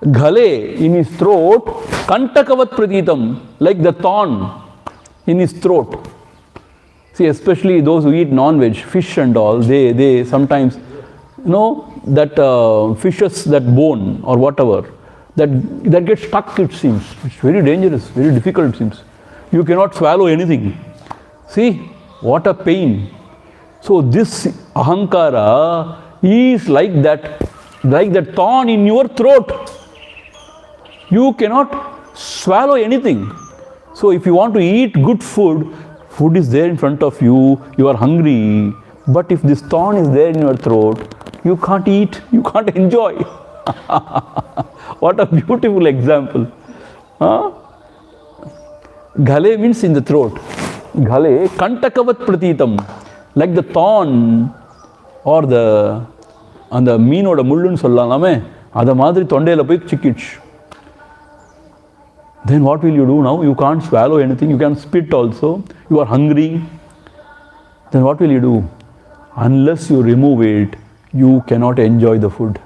Ghale in his throat, kantakavat pratitam, like the thorn in his throat. See, especially those who eat non-veg, fish and all, they sometimes, you know, that fishes, that bone or whatever, that gets stuck, it seems. It's very dangerous, very difficult, it seems. You cannot swallow anything. See, what a pain. So this ahankara is like that thorn in your throat. You cannot swallow anything. So if you want to eat good food, food is there in front of you, you are hungry. But if this thorn is there in your throat, you can't eat, you can't enjoy. What a beautiful example. Huh? Ghale means in the throat. Ghale, kantakavat pratitam. Like the thorn or the meenoda mullun sollalame, adha madri tondela poi chikkich. Then what will you do now? You can't swallow anything, you can't spit also, you are hungry. Then what will you do? Unless you remove it, you cannot enjoy the food.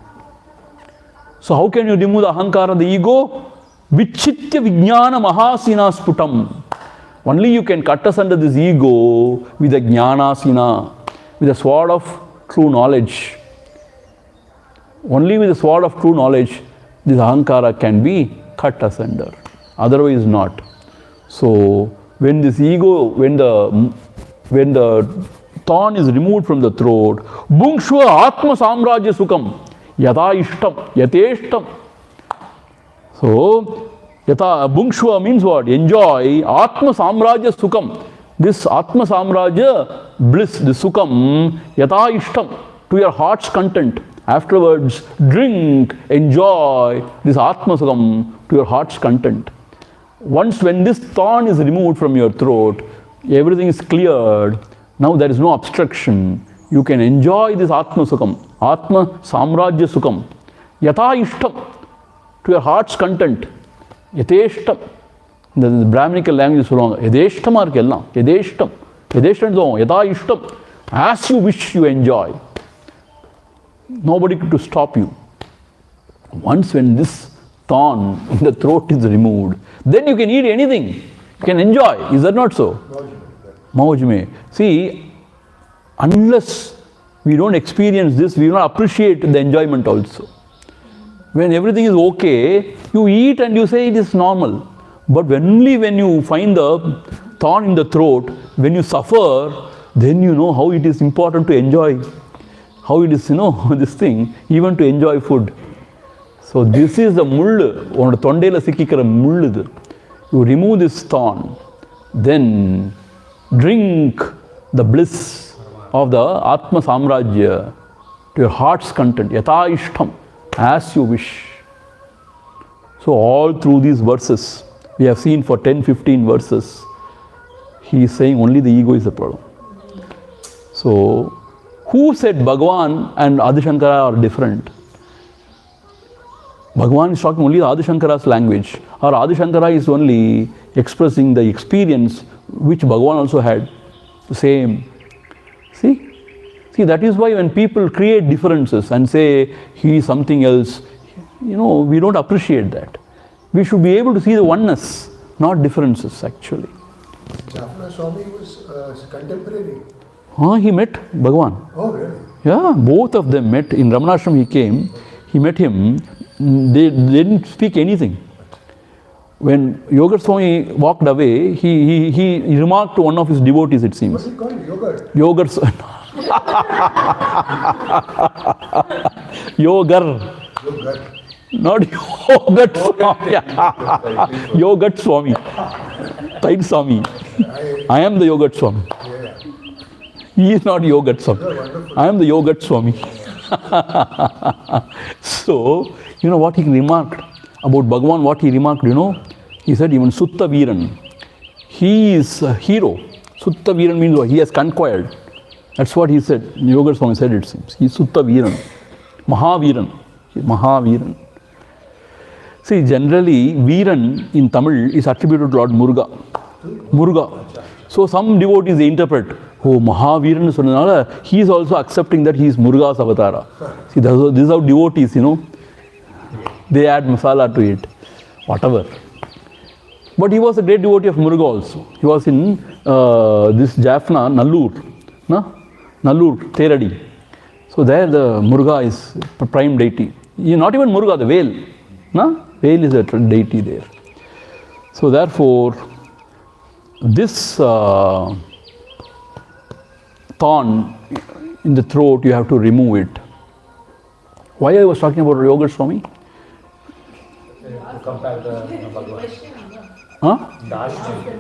So how can you remove the ahankara, the ego? Vichitya vijnana mahasina sputam. Only you can cut us under this ego with a jnanasina, with a sword of true knowledge. Only with the sword of true knowledge, this ahankara can be cut asunder. Otherwise not. So when this ego, when the thorn is removed from the throat, bhungshva atma samrajya sukham yada ishtam yateshtam. So yata bhungshva means what? Enjoy atma samrajya sukham. This atma samrajya bliss, the sukham yata ishtam, to your heart's content. Afterwards, drink, enjoy this atma sukham to your heart's content. Once when this thorn is removed from your throat, everything is cleared. Now there is no obstruction. You can enjoy this Atma Sukham, Atma Samrajya Sukham, Yata Ishtam, to your heart's content. Yateshtam. The Brahminical language is so long. Yadeshtam are kellam. Yadeshtam. Yadeshtam is Yata Ishtam. As you wish, you enjoy. Nobody to stop you. Once when this thorn in the throat is removed, then you can eat anything. You can enjoy. Is that not so? Mauj mein. See, unless we don't experience this, we will not appreciate the enjoyment also. When everything is okay, you eat and you say it is normal. But only when you find the thorn in the throat, when you suffer, then you know how it is important to enjoy. How it is, this thing, even to enjoy food. So this is the mullu, one tondela sikkikara mullu. You remove this thorn, then drink the bliss of the Atma Samrajya to your heart's content, yata ishtam, as you wish. So all through these verses, we have seen for 10-15 verses, he is saying only the ego is the problem. So, who said Bhagavan and Adi Shankara are different? Bhagavan is talking only the Adi Shankara's language, or Adi Shankara is only expressing the experience which Bhagavan also had. The same. See, that is why when people create differences and say he is something else, we don't appreciate that. We should be able to see the oneness, not differences actually. Jafna Swami was contemporary. He met Bhagavan. Oh, really? Yeah, both of them met. In Ramanashram he came, he met him, they didn't speak anything. When Yoga Swami walked away, he remarked to one of his devotees, it seems. What's it called? Yogurt? Yogurt. Yogar. Yogurt. Not Yogurt Swami. Yogurt Swami. Tide Swami. I am the Yogurt Swami. Yeah. He is not Yogurt Swami. I am the Yogurt Swami. So, what he remarked about Bhagavan, what he remarked, he said even Sutta Viran. He is a hero. Sutta Viran means what? He has conquered. That's what he said. Yoga Swami said, it seems. He is Sutta Viran. Mahaviran. Mahaviran. See, generally, Viran in Tamil is attributed to Lord Muruga. Muruga. So some devotees they interpret, Mahaviran Sunanala, he is also accepting that he is Muruga's avatara. See, this is how devotees, they add masala to it. Whatever. But he was a great devotee of Muruga also. He was in this Jaffna, Nallur. Nallur, Teradi. So there the Muruga is prime deity. Not even Muruga, the whale. Whale is a deity there. So therefore, this thorn in the throat, you have to remove it. Why I was talking about Yoga Swami? To compare the Bhagavan.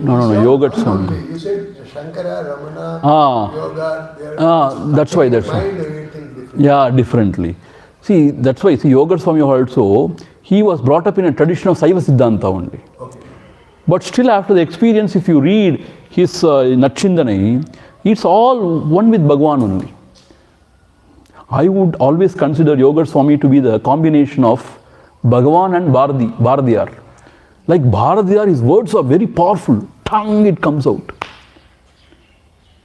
No, Yoga Swami. You said Shankara, Ramana, Yoga. That's why. Yeah, differently. See, that's why. See, Yoga Swami also, he was brought up in a tradition of Saiva Siddhanta only. Okay. But still after the experience, if you read his Natchindanai, it's all one with Bhagavan only. I would always consider Yoga Swami to be the combination of Bhagavan and Bharadiyar. Like Bharadiyar, his words are very powerful. Tongue it comes out.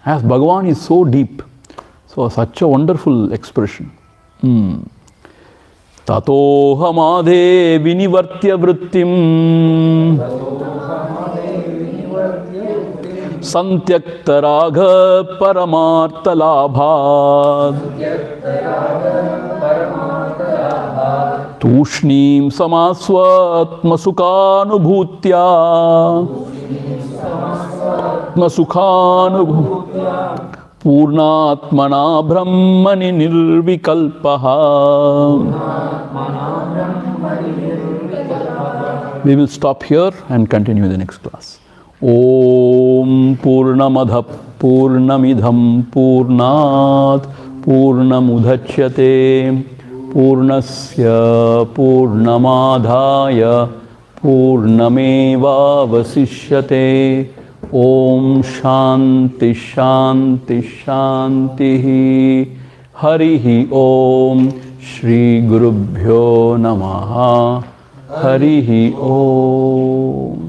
As Bhagavan is so deep. So such a wonderful expression. Tatohamade vinivartya vrittim santyakta ragha paramartha labhat tushnim samasvatma sukhanubhutya Purnatmana Brahmani Nirvikalpaha. We will stop here and continue in the next class. Om Purnamadha Purnamidham Purnat Purnamudachyate Purnasya Purnamadhaya Purnameva Vasishyate. Om Shanti Shanti Shanti Harihi Om Shri Gurubhyo Namaha Harihi Om.